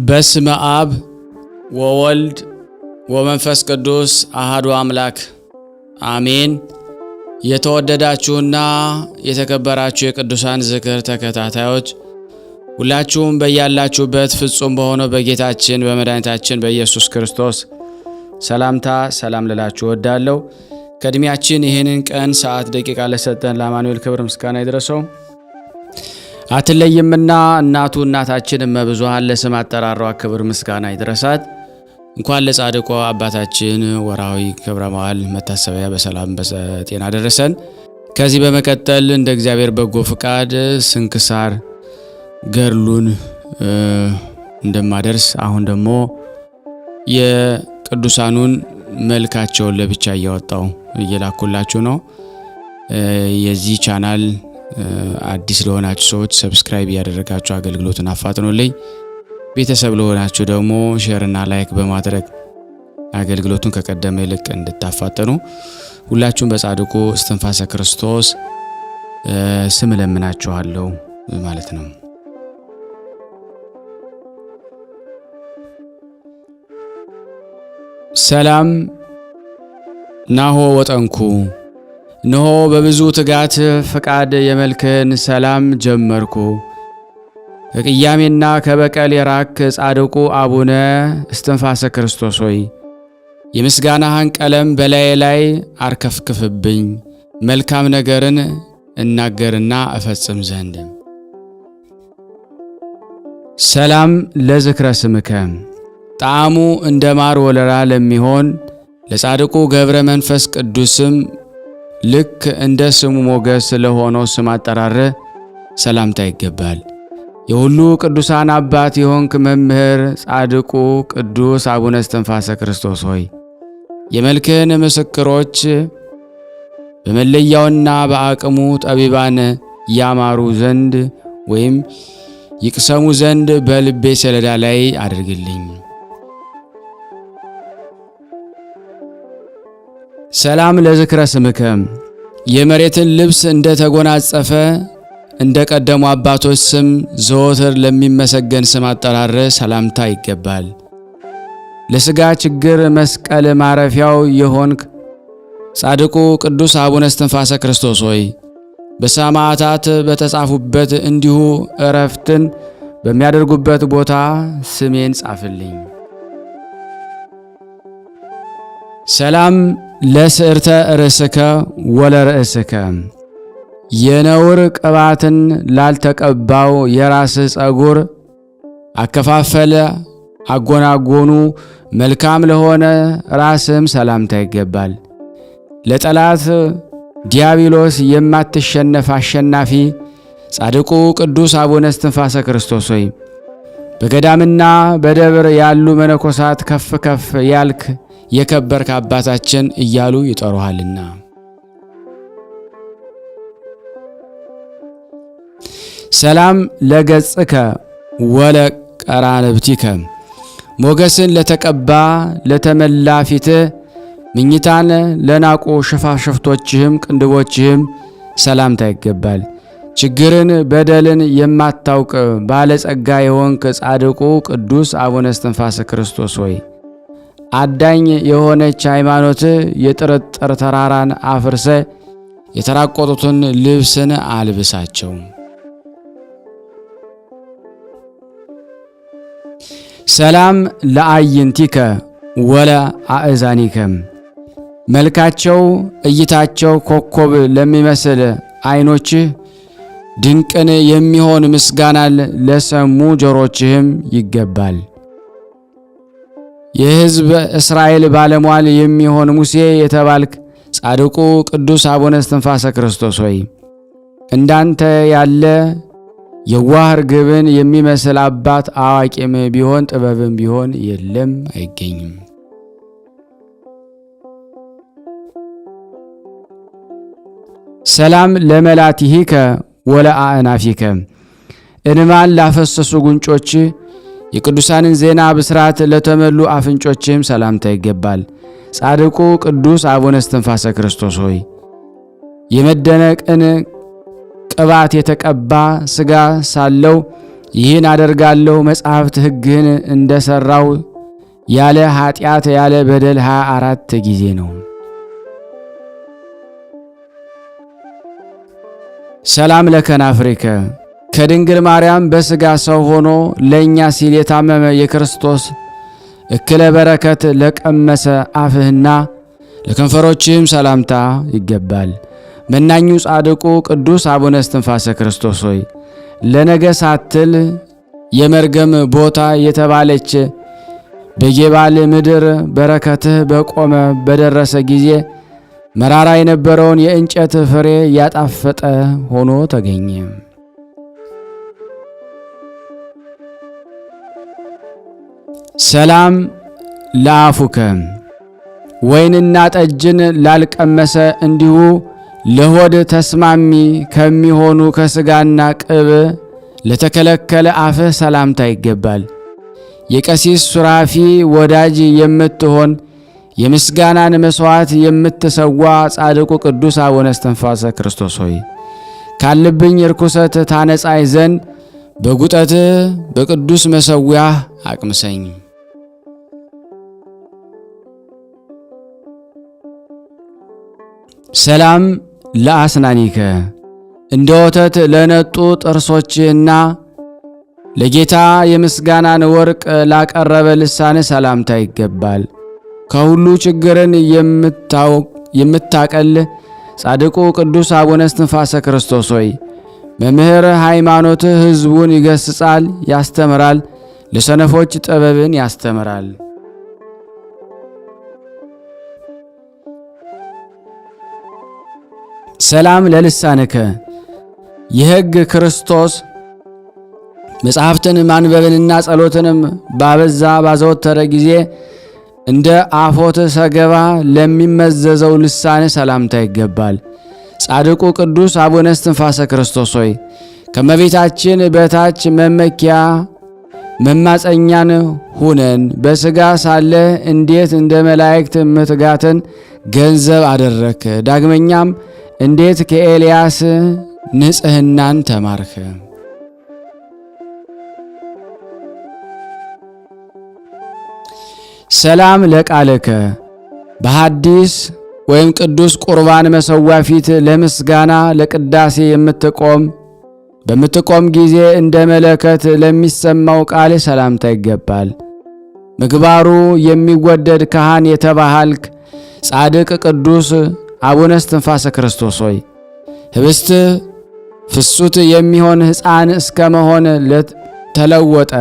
በስመ አብ ወወልድ ወመንፈስ ቅዱስ አሐዱ አምላክ አሜን። የተወደዳችሁና የተከበራችሁ የቅዱሳን ዝክር ተከታታዮች ሁላችሁም በያላችሁበት ፍጹም በሆነው በጌታችን በመድኃኒታችን በኢየሱስ ክርስቶስ ሰላምታ ሰላም ልላችሁ እወዳለሁ። ከእድሜያችን ይህንን ቀን ሰዓት ደቂቃ ለሰጠን ለአማኑኤል ክብር ምስጋና ይድረሰው። አትለይምና እናቱ እናታችን እመብዙኃን ለስም አጠራሯ ክብር ምስጋና ይድረሳት። እንኳን ለጻድቁ አባታችን ወርሃዊ ክብረ በዓል መታሰቢያ በሰላም በጤና ደረሰን። ከዚህ በመቀጠል እንደ እግዚአብሔር በጎ ፍቃድ ስንክሳር ገድሉን እንደማደርስ አሁን ደግሞ የቅዱሳኑን መልካቸውን ለብቻ እያወጣው እየላኩላችሁ ነው። የዚህ ቻናል አዲስ ለሆናችሁ ሰዎች ሰብስክራይብ ያደረጋችሁ አገልግሎቱን አፋጥኑልኝ። ቤተሰብ ለሆናችሁ ደግሞ ሼር እና ላይክ በማድረግ አገልግሎቱን ከቀደመ ይልቅ እንድታፋጥኑ ሁላችሁም በጻድቁ እስትንፋሰ ክርስቶስ ስም ለምናችኋለሁ ማለት ነው። ሰላም ናሆ ወጠንኩ እነሆ በብዙ ትጋት ፈቃድ የመልክህን ሰላም ጀመርኩ። ከቅያሜና ከበቀል የራክ ጻድቁ አቡነ እስትንፋሰ ክርስቶስ ሆይ የምስጋናህን ቀለም በላዬ ላይ አርከፍክፍብኝ፣ መልካም ነገርን እናገርና እፈጽም ዘንድ። ሰላም ለዝክረ ስምከ ጣዕሙ እንደ ማር ወለላ ለሚሆን ለጻድቁ ገብረ መንፈስ ቅዱስም ልክ እንደ ስሙ ሞገስ ለሆነው ስም አጠራር ሰላምታ ይገባል። የሁሉ ቅዱሳን አባት የሆንክ መምህር ጻድቁ ቅዱስ አቡነ እስትንፋሰ ክርስቶስ ሆይ የመልክህን ምስክሮች በመለያውና በአቅሙ ጠቢባን ያማሩ ዘንድ ወይም ይቅሰሙ ዘንድ በልቤ ሰሌዳ ላይ አድርግልኝ። ሰላም ለዝክረ ስምከ የመሬትን ልብስ እንደ ተጎናጸፈ እንደ ቀደሙ አባቶች ስም ዘወትር ለሚመሰገን ስም አጠራር ሰላምታ ይገባል። ለሥጋ ችግር መስቀል ማረፊያው የሆንክ ጻድቁ ቅዱስ አቡነ እስትንፋሰ ክርስቶስ ሆይ በሰማዕታት በተጻፉበት እንዲሁ ዕረፍትን በሚያደርጉበት ቦታ ስሜን ጻፍልኝ። ሰላም ለስዕርተ ርእስከ ወለርእስከ የነውር ቅባትን ላልተቀባው የራስህ ጸጉር አከፋፈለ አጎናጎኑ መልካም ለሆነ ራስህም ሰላምታ ይገባል። ለጠላት ዲያብሎስ የማትሸነፍ አሸናፊ ጻድቁ ቅዱስ አቡነ እስትንፋሰ ክርስቶስ ሆይ በገዳምና በደብር ያሉ መነኮሳት ከፍ ከፍ ያልክ የከበርክ አባታችን እያሉ ይጠሩሃልና። ሰላም ለገጽከ ወለቀራንብቲከ ሞገስን ለተቀባ ለተመላ ፊትህ ምኝታን ለናቁ ሽፋሽፍቶችህም ቅንድቦችህም ሰላምታ ይገባል። ችግርን በደልን የማታውቅ ባለጸጋ የሆንክ ጻድቁ ቅዱስ አቡነ እስትንፋሰ ክርስቶስ ሆይ አዳኝ የሆነች ሃይማኖት የጥርጥር ተራራን አፍርሰ የተራቆጡትን ልብስን አልብሳቸው። ሰላም ለአይንቲከ ወለ አእዛኒከ መልካቸው እይታቸው ኮከብ ለሚመስል ዓይኖችህ ድንቅን የሚሆን ምስጋናን ለሰሙ ጆሮችህም ይገባል። የሕዝብ እስራኤል ባለሟል የሚሆን ሙሴ የተባልክ ጻድቁ ቅዱስ አቡነ እስትንፋሰ ክርስቶስ ሆይ እንዳንተ ያለ የዋህ ርግብን የሚመስል አባት አዋቂም ቢሆን ጥበብም ቢሆን የለም አይገኝም። ሰላም ለመላቲሂከ ወለአእናፊከ እንባን ላፈሰሱ ጉንጮች የቅዱሳንን ዜና ብስራት ለተመሉ አፍንጮችም ሰላምታ ይገባል። ጻድቁ ቅዱስ አቡነ እስትንፋሰ ክርስቶስ ሆይ የመደነቅን ቅባት የተቀባ ሥጋ ሳለው ይህን አደርጋለሁ መጻሕፍት ሕግህን እንደሰራው ያለ ኃጢአት ያለ በደል 24 ጊዜ ነው። ሰላም ለከናፍሪከ ከድንግል ማርያም በሥጋ ሰው ሆኖ ለእኛ ሲል የታመመ የክርስቶስ እክለ በረከት ለቀመሰ አፍህና ለከንፈሮችህም ሰላምታ ይገባል። መናኙ ጻድቁ ቅዱስ አቡነ እስትንፋሰ ክርስቶስ ሆይ ለነገ ሳትል የመርገም ቦታ የተባለች በጌባል ምድር በረከትህ በቆመ በደረሰ ጊዜ መራራ የነበረውን የእንጨት ፍሬ ያጣፈጠ ሆኖ ተገኘ። ሰላም ለአፉከ ወይንና ጠጅን ላልቀመሰ እንዲሁ ለሆድ ተስማሚ ከሚሆኑ ከሥጋና ቅብ ለተከለከለ አፍህ ሰላምታ ይገባል። የቀሲስ ሱራፊ ወዳጅ የምትሆን የምስጋናን መሥዋዕት የምትሰዋ ጻድቁ ቅዱስ አቡነ እስትንፋሰ ክርስቶስ ሆይ ካለብኝ ርኩሰት ታነጻይ ዘንድ በጉጠትህ በቅዱስ መሠዊያህ አቅምሰኝ። ሰላም ለአስናኒከ እንደ ወተት ለነጡ ጥርሶችህና ለጌታ የምስጋናን ወርቅ ላቀረበ ልሳን ሰላምታ ይገባል። ከሁሉ ችግርን የምታቀል ጻድቁ ቅዱስ አቡነ እስትንፋሰ ክርስቶስ ሆይ መምህር ሃይማኖትህ ሕዝቡን ይገስጻል፣ ያስተምራል፣ ለሰነፎች ጥበብን ያስተምራል። ሰላም ለልሳንከ የሕግ ክርስቶስ መጽሐፍትን ማንበብንና ጸሎትንም ባበዛ ባዘወተረ ጊዜ እንደ አፎት ሰገባ ለሚመዘዘው ልሳን ሰላምታ ይገባል። ጻድቁ ቅዱስ አቡነ እስትንፋሰ ክርስቶስ ሆይ ከመቤታችን በታች መመኪያ መማፀኛን ሁነን በሥጋ ሳለ እንዴት እንደ መላእክት ምትጋትን ገንዘብ አደረክ። ዳግመኛም እንዴት ከኤልያስ ንጽሕናን ተማርክ። ሰላም ለቃልከ በሐዲስ ወይም ቅዱስ ቁርባን መሠዊያ ፊት ለምስጋና ለቅዳሴ በምትቆም ጊዜ እንደ መለከት ለሚሰማው ቃል ሰላምታ ይገባል። ምግባሩ የሚወደድ ካህን የተባሃልክ ጻድቅ ቅዱስ አቡነ እስትንፋሰ ክርስቶስ ሆይ ህብስት ፍሱት የሚሆን ሕፃን እስከ መሆን ተለወጠ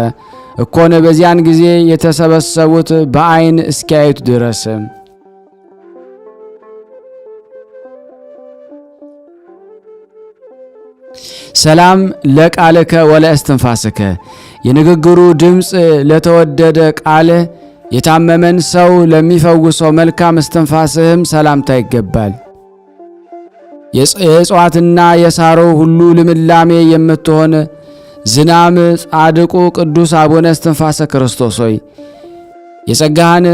እኮን በዚያን ጊዜ የተሰበሰቡት በዓይን እስኪያዩት ድረስ። ሰላም ለቃልከ ወለእስትንፋስከ የንግግሩ ድምፅ ለተወደደ ቃል የታመመን ሰው ለሚፈውሰው መልካም እስትንፋስህም ሰላምታ ይገባል። የእጽዋትና የሳሮ ሁሉ ልምላሜ የምትሆን ዝናም ጻድቁ ቅዱስ አቡነ እስትንፋሰ ክርስቶስ ሆይ የጸጋህን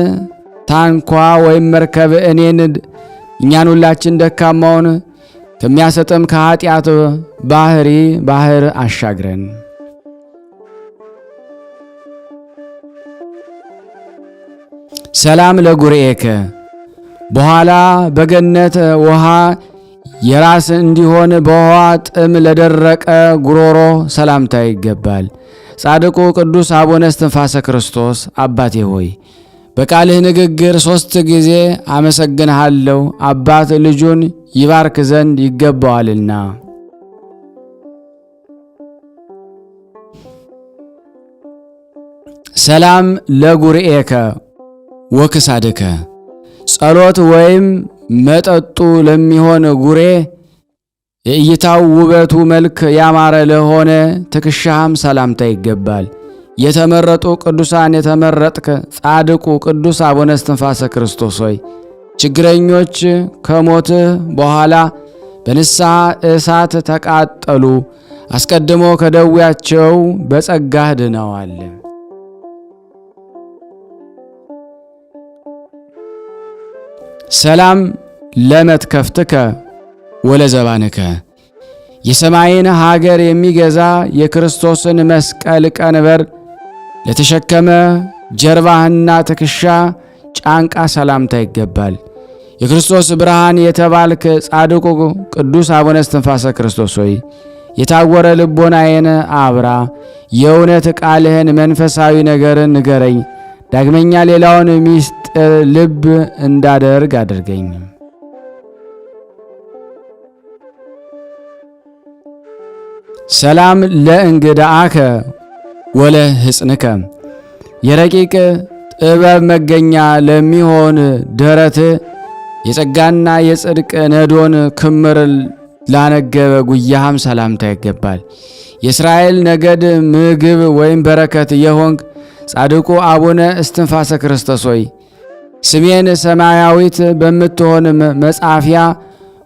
ታንኳ ወይም መርከብ እኛን ሁላችን ደካማውን ከሚያሰጥም ከኃጢአት ባህር አሻግረን። ሰላም ለጉርኤከ በኋላ በገነት ውሃ የራስ እንዲሆን በውሃ ጥም ለደረቀ ጉሮሮ ሰላምታ ይገባል። ጻድቁ ቅዱስ አቡነ እስትንፋሰ ክርስቶስ አባቴ ሆይ በቃልህ ንግግር 3 ጊዜ አመሰግንሃለሁ፣ አባት ልጁን ይባርክ ዘንድ ይገባዋልና። ሰላም ለጉርኤከ ወክሳድከ ጸሎት ወይም መጠጡ ለሚሆን ጉሬ የእይታው ውበቱ መልክ ያማረ ለሆነ ትከሻህም ሰላምታ ይገባል። የተመረጡ ቅዱሳን የተመረጥክ ጻድቁ ቅዱስ አቡነ እስትንፋሰ ክርስቶስ ሆይ ችግረኞች ከሞትህ በኋላ በንስሐ እሳት ተቃጠሉ፣ አስቀድሞ ከደዌያቸው በጸጋህ ድነዋል። ሰላም ለመትከፍትከ ወለዘባንከ የሰማይን ሀገር የሚገዛ የክርስቶስን መስቀል ቀንበር ለተሸከመ ጀርባህና ትከሻ ጫንቃ ሰላምታ ይገባል። የክርስቶስ ብርሃን የተባልክ ጻድቁ ቅዱስ አቡነ እስትንፋሰ ክርስቶስ ሆይ የታወረ ልቦናዬን አብራ፣ የእውነት ቃልህን መንፈሳዊ ነገርን ንገረኝ። ዳግመኛ ሌላውን ሚስጥር ልብ እንዳደርግ አድርገኝ። ሰላም ለእንግዳአከ ወለ ሕፅንከ የረቂቅ ጥበብ መገኛ ለሚሆን ደረት የጸጋና የጽድቅ ነዶን ክምር ላነገበ ጉያህም ሰላምታ ይገባል። የእስራኤል ነገድ ምግብ ወይም በረከት የሆንክ ጻድቁ አቡነ እስትንፋሰ ክርስቶስ ሆይ ስሜን ሰማያዊት በምትሆን መጻፊያ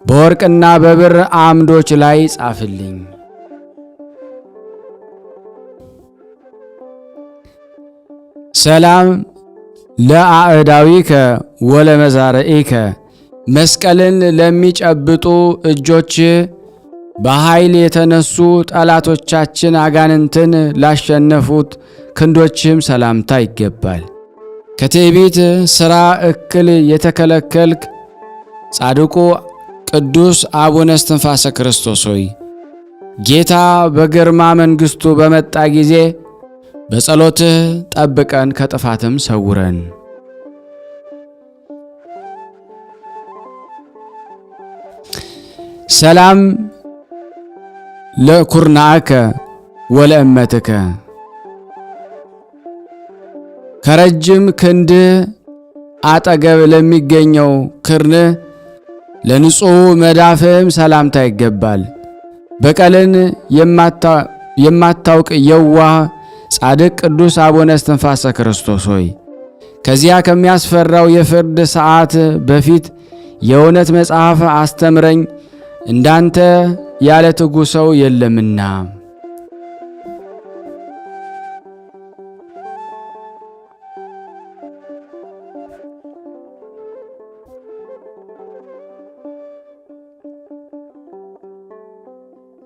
በወርቅና በብር አምዶች ላይ ጻፍልኝ። ሰላም ለአዕዳዊከ ወለመዛርኢከ መስቀልን ለሚጨብጡ እጆች በኃይል የተነሱ ጠላቶቻችን አጋንንትን ላሸነፉት ክንዶችም ሰላምታ ይገባል። ከትዕቢት ሥራ እክል የተከለከልክ ጻድቁ ቅዱስ አቡነ እስትንፋሰ ክርስቶስ ሆይ ጌታ በግርማ መንግሥቱ በመጣ ጊዜ በጸሎትህ ጠብቀን ከጥፋትም ሰውረን። ሰላም ለኩርናከ ወለእመትከ ከረጅም ክንድ አጠገብ ለሚገኘው ክርን ለንጹሕ መዳፍም ሰላምታ ይገባል። በቀልን የማታውቅ የዋህ ጻድቅ ቅዱስ አቡነ እስትንፋሰ ክርስቶስ ሆይ ከዚያ ከሚያስፈራው የፍርድ ሰዓት በፊት የእውነት መጽሐፍ አስተምረኝ፣ እንዳንተ ያለ ትጉ ሰው የለምና።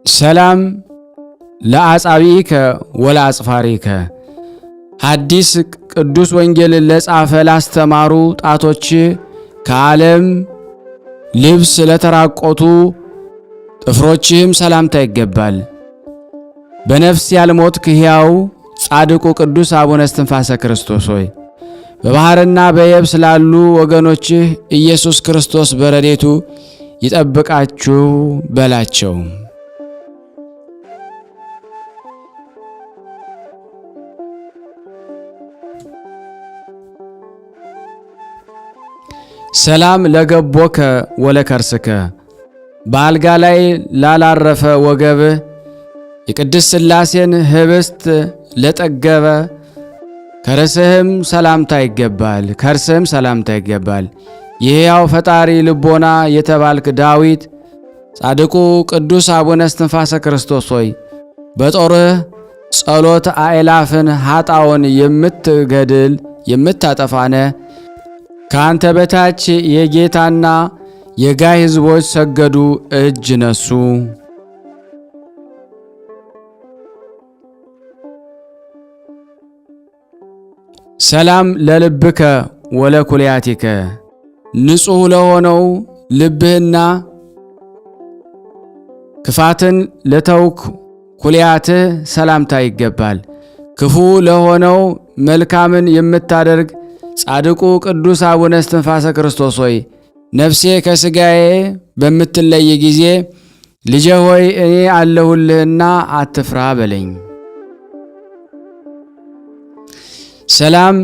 ሰላም ለአጻብኢከ ወለአጽፋሪከ ሐዲስ ቅዱስ ወንጌልን ለጻፈ ላስተማሩ ጣቶች ከዓለም ልብስ ለተራቆቱ ጥፍሮችህም ሰላምታ ይገባል። በነፍስ ያልሞትክ ሕያው ጻድቁ ቅዱስ አቡነ እስትንፋሰ ክርስቶስ ሆይ በባሕርና በየብስ ላሉ ወገኖችህ ኢየሱስ ክርስቶስ በረድኤቱ ይጠብቃችሁ በላቸው። ሰላም ለገቦከ ወለከርስከ በአልጋ ላይ ላላረፈ ወገብህ የቅድስት ሥላሴን ኅብስት ለጠገበ ከርስህም ሰላምታ ይገባል። የሕያው ፈጣሪ ልቦና የተባልክ ዳዊት ጻድቁ ቅዱስ አቡነ እስትንፋሰ ክርስቶስ ሆይ በጦርህ ጸሎት አእላፍን ኃጣውን የምትገድል የምታጠፋነ ከአንተ በታች የጌታና የጋይ ሕዝቦች ሰገዱ፣ እጅ ነሱ። ሰላም ለልብከ ወለኩልያቲከ ንጹሕ ለሆነው ልብህና ክፋትን ለተውክ ኩልያትህ ሰላምታ ይገባል። ክፉ ለሆነው መልካምን የምታደርግ ጻድቁ ቅዱስ አቡነ እስትንፋሰ ክርስቶስ ሆይ ነፍሴ ከሥጋዬ በምትለይ ጊዜ ልጄ ሆይ እኔ አለሁልህና አትፍራ በለኝ። ሰላም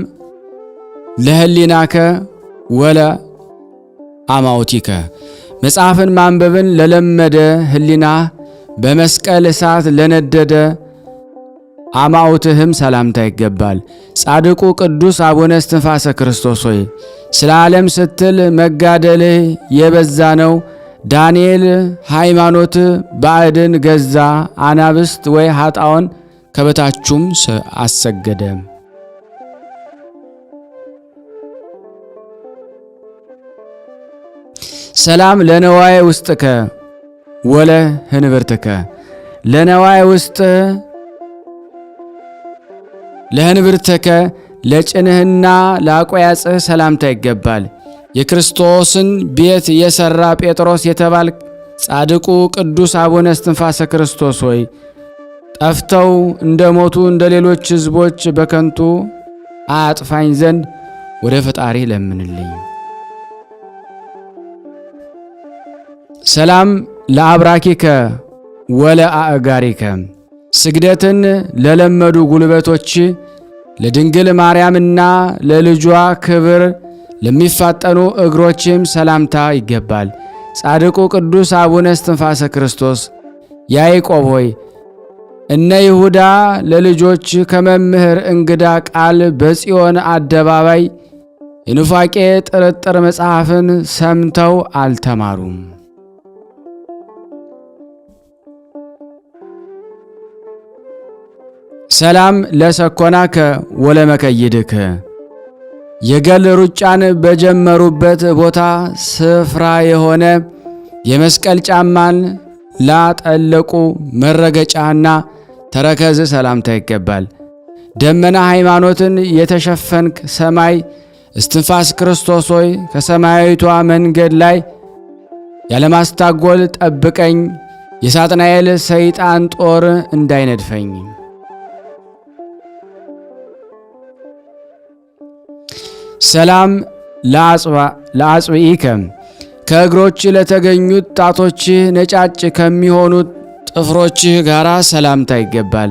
ለህሊናከ ወለ አማውቲከ መጽሐፍን ማንበብን ለለመደ ህሊና በመስቀል እሳት ለነደደ አማውትህም ሰላምታ ይገባል። ጻድቁ ቅዱስ አቡነ እስትንፋሰ ክርስቶስ ሆይ ስለ ዓለም ስትል መጋደልህ የበዛ ነው። ዳንኤል ሃይማኖት ባዕድን ገዛ፣ አናብስት ወይ ኃጣውን ከበታቹም አሰገደ። ሰላም ለነዋየ ውስጥከ ወለ ህንብርትከ ለነዋይ ውስጥ ለህንብርትከ ለጭንህና ለአቆያጽህ ሰላምታ ይገባል። የክርስቶስን ቤት የሠራ ጴጥሮስ የተባል ጻድቁ ቅዱስ አቡነ እስትንፋሰ ክርስቶስ ሆይ ጠፍተው እንደ ሞቱ እንደ ሌሎች ሕዝቦች በከንቱ አያጥፋኝ ዘንድ ወደ ፈጣሪ ለምንልኝ። ሰላም ለአብራኪከ ወለ አእጋሪከ ስግደትን ለለመዱ ጉልበቶች ለድንግል ማርያምና ለልጇ ክብር ለሚፋጠኑ እግሮችም ሰላምታ ይገባል። ጻድቁ ቅዱስ አቡነ እስትንፋሰ ክርስቶስ ያዕቆብ ሆይ እነ ይሁዳ ለልጆች ከመምህር እንግዳ ቃል በጽዮን አደባባይ የኑፋቄ ጥርጥር መጽሐፍን ሰምተው አልተማሩም። ሰላም ለሰኮናከ ወለመከይድከ የገል ሩጫን በጀመሩበት ቦታ ስፍራ የሆነ የመስቀል ጫማን ላጠለቁ መረገጫና ተረከዝ ሰላምታ ይገባል። ደመና ሃይማኖትን የተሸፈንክ ሰማይ እስትንፋስ ክርስቶስ ሆይ ከሰማያዊቷ መንገድ ላይ ያለማስታጎል ጠብቀኝ፣ የሳጥናኤል ሰይጣን ጦር እንዳይነድፈኝ። ሰላም ለአጽብኢከ ከእግሮች ለተገኙት ጣቶች ነጫጭ ከሚሆኑት ጥፍሮችህ ጋር ሰላምታ ይገባል።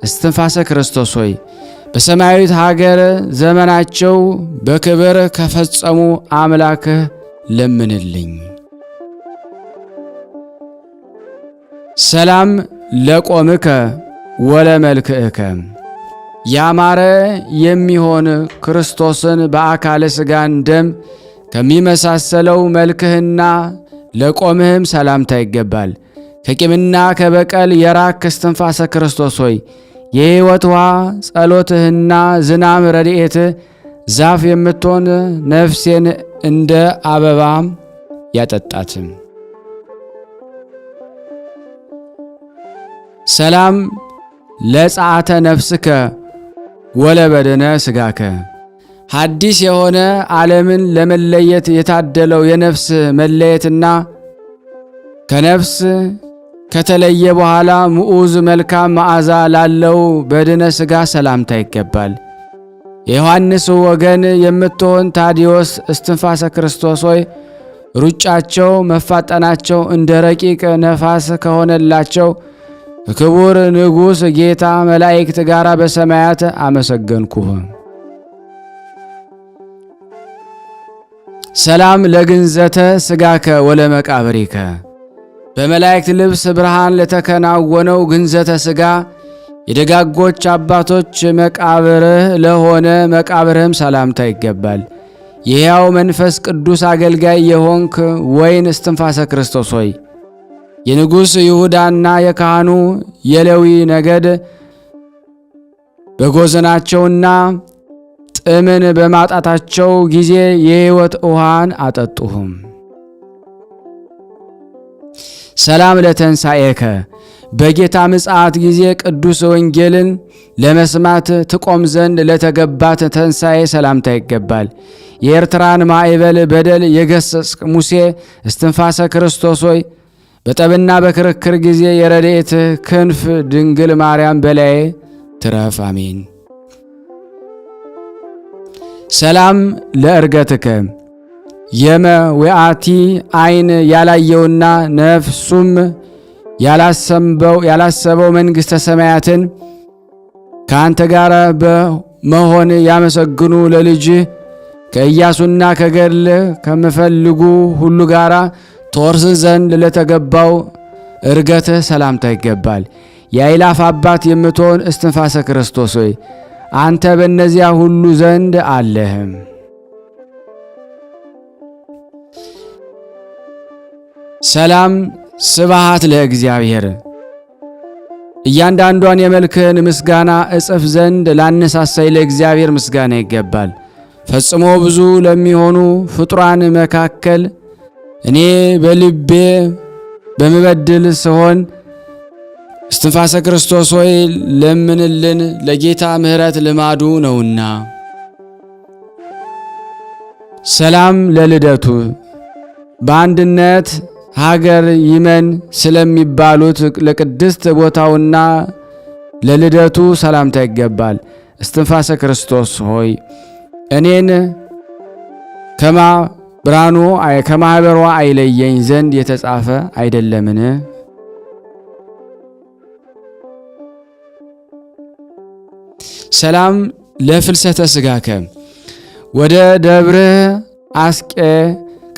እስትንፋሰ ክርስቶስ ሆይ በሰማያዊት ሀገር ዘመናቸው በክብር ከፈጸሙ አምላክህ ለምንልኝ። ሰላም ለቆምከ ወለመልክዕከ ያማረ የሚሆን ክርስቶስን በአካለ ሥጋን ደም ከሚመሳሰለው መልክህና ለቆምህም ሰላምታ ይገባል። ከቂምና ከበቀል የራክ እስትንፋሰ ክርስቶስ ሆይ የሕይወት ውሃ ጸሎትህና ዝናም ረድኤትህ ዛፍ የምትሆን ነፍሴን እንደ አበባ ያጠጣትም። ሰላም ለጸአተ ነፍስከ ወለበድነ ሥጋከ ሐዲስ የሆነ ዓለምን ለመለየት የታደለው የነፍስ መለየትና ከነፍስ ከተለየ በኋላ ምዑዝ መልካም መዓዛ ላለው በድነ ሥጋ ሰላምታ ይገባል። የዮሐንስ ወገን የምትሆን ታዲዮስ እስትንፋሰ ክርስቶስ ሆይ ሩጫቸው መፋጠናቸው እንደ ረቂቅ ነፋስ ከሆነላቸው ክቡር ንጉሥ ጌታ መላእክት ጋር በሰማያት አመሰገንኩህ። ሰላም ለግንዘተ ሥጋከ ወለመቃብሪከ በመላእክት ልብስ ብርሃን ለተከናወነው ግንዘተ ሥጋ የደጋጎች አባቶች መቃብርህ ለሆነ መቃብርህም ሰላምታ ይገባል። የሕያው መንፈስ ቅዱስ አገልጋይ የሆንክ ወይን እስትንፋሰ ክርስቶስ ሆይ የንጉሥ ይሁዳና የካህኑ የሌዊ ነገድ በጎዘናቸውና ጥምን በማጣታቸው ጊዜ የሕይወት ውሃን አጠጡሁም። ሰላም ለተንሣኤከ በጌታ ምጽአት ጊዜ ቅዱስ ወንጌልን ለመስማት ትቆም ዘንድ ለተገባት ተንሣኤ ሰላምታ ይገባል። የኤርትራን ማዕበል በደል የገሰጽክ ሙሴ እስትንፋሰ ክርስቶስ ሆይ በጠብና በክርክር ጊዜ የረድኤት ክንፍ ድንግል ማርያም በላዬ ትረፍ። አሜን። ሰላም ለእርገትከ የመዊአቲ ዓይን ያላየውና ነፍሱም ያላሰበው መንግሥተ ሰማያትን ከአንተ ጋር በመሆን ያመሰግኑ ለልጅህ ከኢያሱና ከገድል ከምፈልጉ ሁሉ ጋር ትወርስ ዘንድ ለተገባው እርገትህ ሰላምታ ይገባል። የአእላፍ አባት የምትሆን እስትንፋሰ ክርስቶስ ሆይ አንተ በእነዚያ ሁሉ ዘንድ አለህም። ሰላም ስብሃት ለእግዚአብሔር እያንዳንዷን የመልክህን ምስጋና እጽፍ ዘንድ ላነሳሳይ ለእግዚአብሔር ምስጋና ይገባል። ፈጽሞ ብዙ ለሚሆኑ ፍጡራን መካከል እኔ በልቤ በመበደል ስሆን እስትንፋሰ ክርስቶስ ሆይ ለምንልን፣ ለጌታ ምሕረት ልማዱ ነውና። ሰላም ለልደቱ በአንድነት ሀገር ይመን ስለሚባሉት ለቅድስት ቦታውና ለልደቱ ሰላምታ ይገባል። እስትንፋሰ ክርስቶስ ሆይ እኔን ከማኅበሯ አይለየኝ ዘንድ የተጻፈ አይደለምን? ሰላም ለፍልሰተ ሥጋከ ወደ ደብረ አስቄ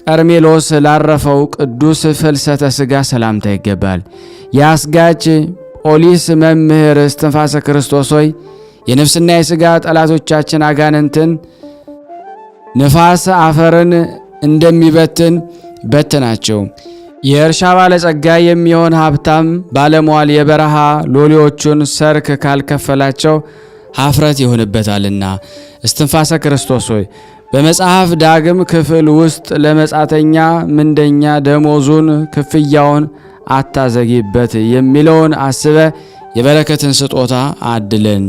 ቀርሜሎስ ላረፈው ቅዱስ ፍልሰተ ሥጋ ሰላምታ ይገባል። የአስጋጅ ፖሊስ መምህር እስትንፋሰ ክርስቶስ ሆይ የነፍስና የሥጋ ጠላቶቻችን አጋንንትን ንፋስ አፈርን እንደሚበትን በትናቸው። የእርሻ ባለጸጋ የሚሆን ሀብታም ባለሟል የበረሃ ሎሌዎቹን ሰርክ ካልከፈላቸው ኀፍረት ይሆንበታልና። እስትንፋሰ ክርስቶስ ሆይ በመጽሐፍ ዳግም ክፍል ውስጥ ለመጻተኛ ምንደኛ ደሞዙን ክፍያውን አታዘጊበት የሚለውን አስበ የበረከትን ስጦታ አድለን።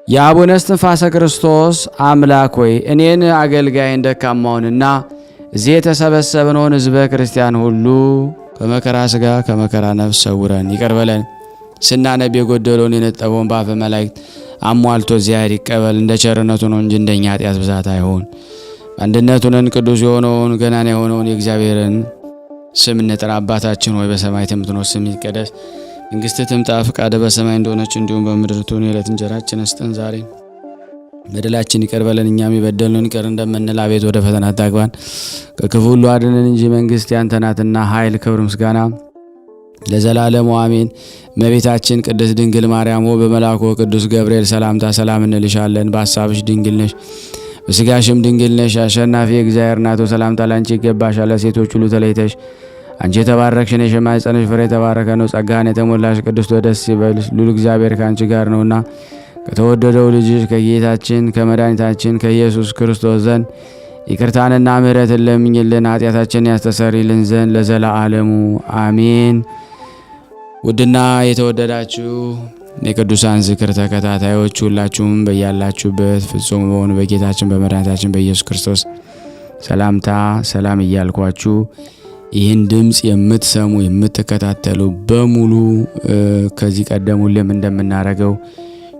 የአቡነ እስትንፋሰ ክርስቶስ አምላክ ሆይ እኔን አገልጋይን ደካማውንና እዚህ የተሰበሰብነውን ሕዝበ ክርስቲያን ሁሉ ከመከራ ሥጋ ከመከራ ነፍስ ሰውረን ይቅር በለን። ስናነብ የጎደለውን የነጠበውን በአፈ መላእክት አሟልቶ እግዚአብሔር ይቀበል። እንደ ቸርነቱ ነው እንጂ እንደኛ ኃጢአት ብዛት አይሆን። አንድነቱንን ቅዱስ የሆነውን ገናና የሆነውን የእግዚአብሔርን ስም እንጥራ። አባታችን ሆይ በሰማይ የምትኖር ስምህ ይቀደስ፣ መንግሥትህ ትምጣ፣ ፈቃድህ በሰማይ እንደሆነች እንዲሁም በምድር ትሁን። የዕለት እንጀራችንን ስጠን ዛሬ፣ በደላችን ይቅር በለን እኛም የበደልነውን ይቅር እንደምንል፣ አቤት ወደ ፈተና አታግባን ከክፉ ሁሉ አድነን እንጂ መንግሥት ያንተ ናትና ኃይል፣ ክብር፣ ምስጋና ለዘላለሙ አሜን። እመቤታችን ቅድስት ድንግል ማርያም ሆይ በመልአኩ ቅዱስ ገብርኤል ሰላምታ ሰላም እንልሻለን። በሐሳብሽ ድንግል ነሽ፣ በሥጋሽም ድንግል ነሽ። አሸናፊ እግዚአብሔር እናቱ ሰላምታ ላንቺ ይገባሻል። ሴቶች ሁሉ ተለይተሽ አንቺ የተባረክሽ ነሽ፣ የማኅፀንሽ ፍሬ የተባረከ ነው። ጸጋን የተሞላሽ ቅድስት ሆይ ደስ ይበልሽ፣ ልዑል እግዚአብሔር ከአንቺ ጋር ነውና ከተወደደው ልጅሽ ከጌታችን ከመድኃኒታችን ከኢየሱስ ክርስቶስ ዘንድ ይቅርታንና ምሕረትን ለምኝልን ኃጢአታችንን ያስተሰርይልን ዘንድ ለዘላለሙ አሜን። ውድና የተወደዳችሁ የቅዱሳን ዝክር ተከታታዮች ሁላችሁም በያላችሁበት ፍጹም በሆኑ በጌታችን በመድኃኒታችን በኢየሱስ ክርስቶስ ሰላምታ ሰላም እያልኳችሁ ይህን ድምፅ የምትሰሙ የምትከታተሉ በሙሉ ከዚህ ቀደም ሁሌም እንደምናደርገው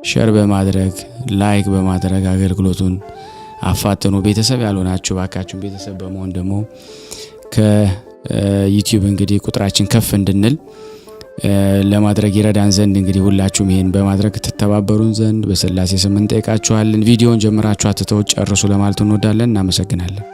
ሸር በማድረግ ላይክ በማድረግ አገልግሎቱን አፋጥኑ። ቤተሰብ ያልሆናችሁ ባካችሁን ቤተሰብ በመሆን ደግሞ ከዩቲዩብ እንግዲህ ቁጥራችን ከፍ እንድንል ለማድረግ ይረዳን ዘንድ እንግዲህ ሁላችሁም ይሄን በማድረግ ትተባበሩን ዘንድ በሥላሴ ስም እንጠይቃችኋለን። ቪዲዮን ጀምራችሁ አትተው ጨርሱ ለማለት እንወዳለን። እናመሰግናለን።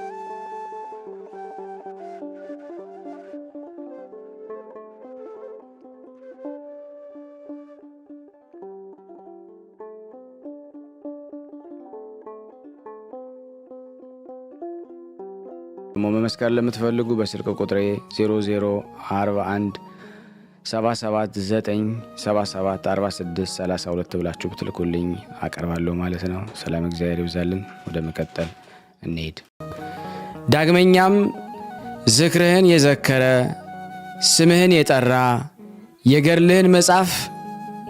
መመስከር ለምትፈልጉ በስልክ ቁጥሬ 0041 779774632 ብላችሁ ብትልኩልኝ አቀርባለሁ ማለት ነው። ሰላም እግዚአብሔር ይብዛልን። ወደ መቀጠል እንሄድ። ዳግመኛም ዝክርህን የዘከረ ስምህን የጠራ የገድልህን መጽሐፍ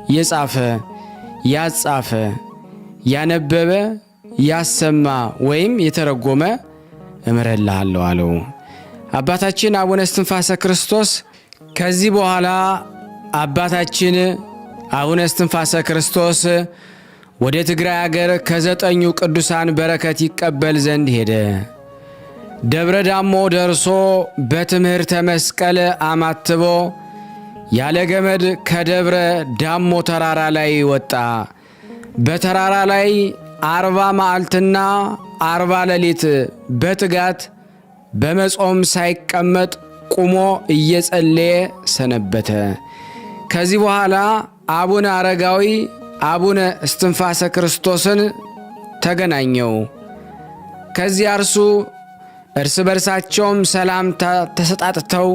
የጻፈ ያጻፈ ያነበበ ያሰማ ወይም የተረጎመ እምረልሃለሁ አለው። አባታችን አቡነ እስትንፋሰ ክርስቶስ ከዚህ በኋላ አባታችን አቡነ እስትንፋሰ ክርስቶስ ወደ ትግራይ ሀገር ከ9 ቅዱሳን በረከት ይቀበል ዘንድ ሄደ። ደብረ ዳሞ ደርሶ በትምህርተ መስቀል አማትቦ ያለ ገመድ ከደብረ ዳሞ ተራራ ላይ ወጣ። በተራራ ላይ 40 መዓልትና 40 ሌሊት በትጋት በመጾም ሳይቀመጥ ቁሞ እየጸለየ ሰነበተ። ከዚህ በኋላ አቡነ አረጋዊ አቡነ እስትንፋሰ ክርስቶስን ተገናኘው። ከዚያ እርስ በርሳቸውም ሰላምታ ተሰጣጥተው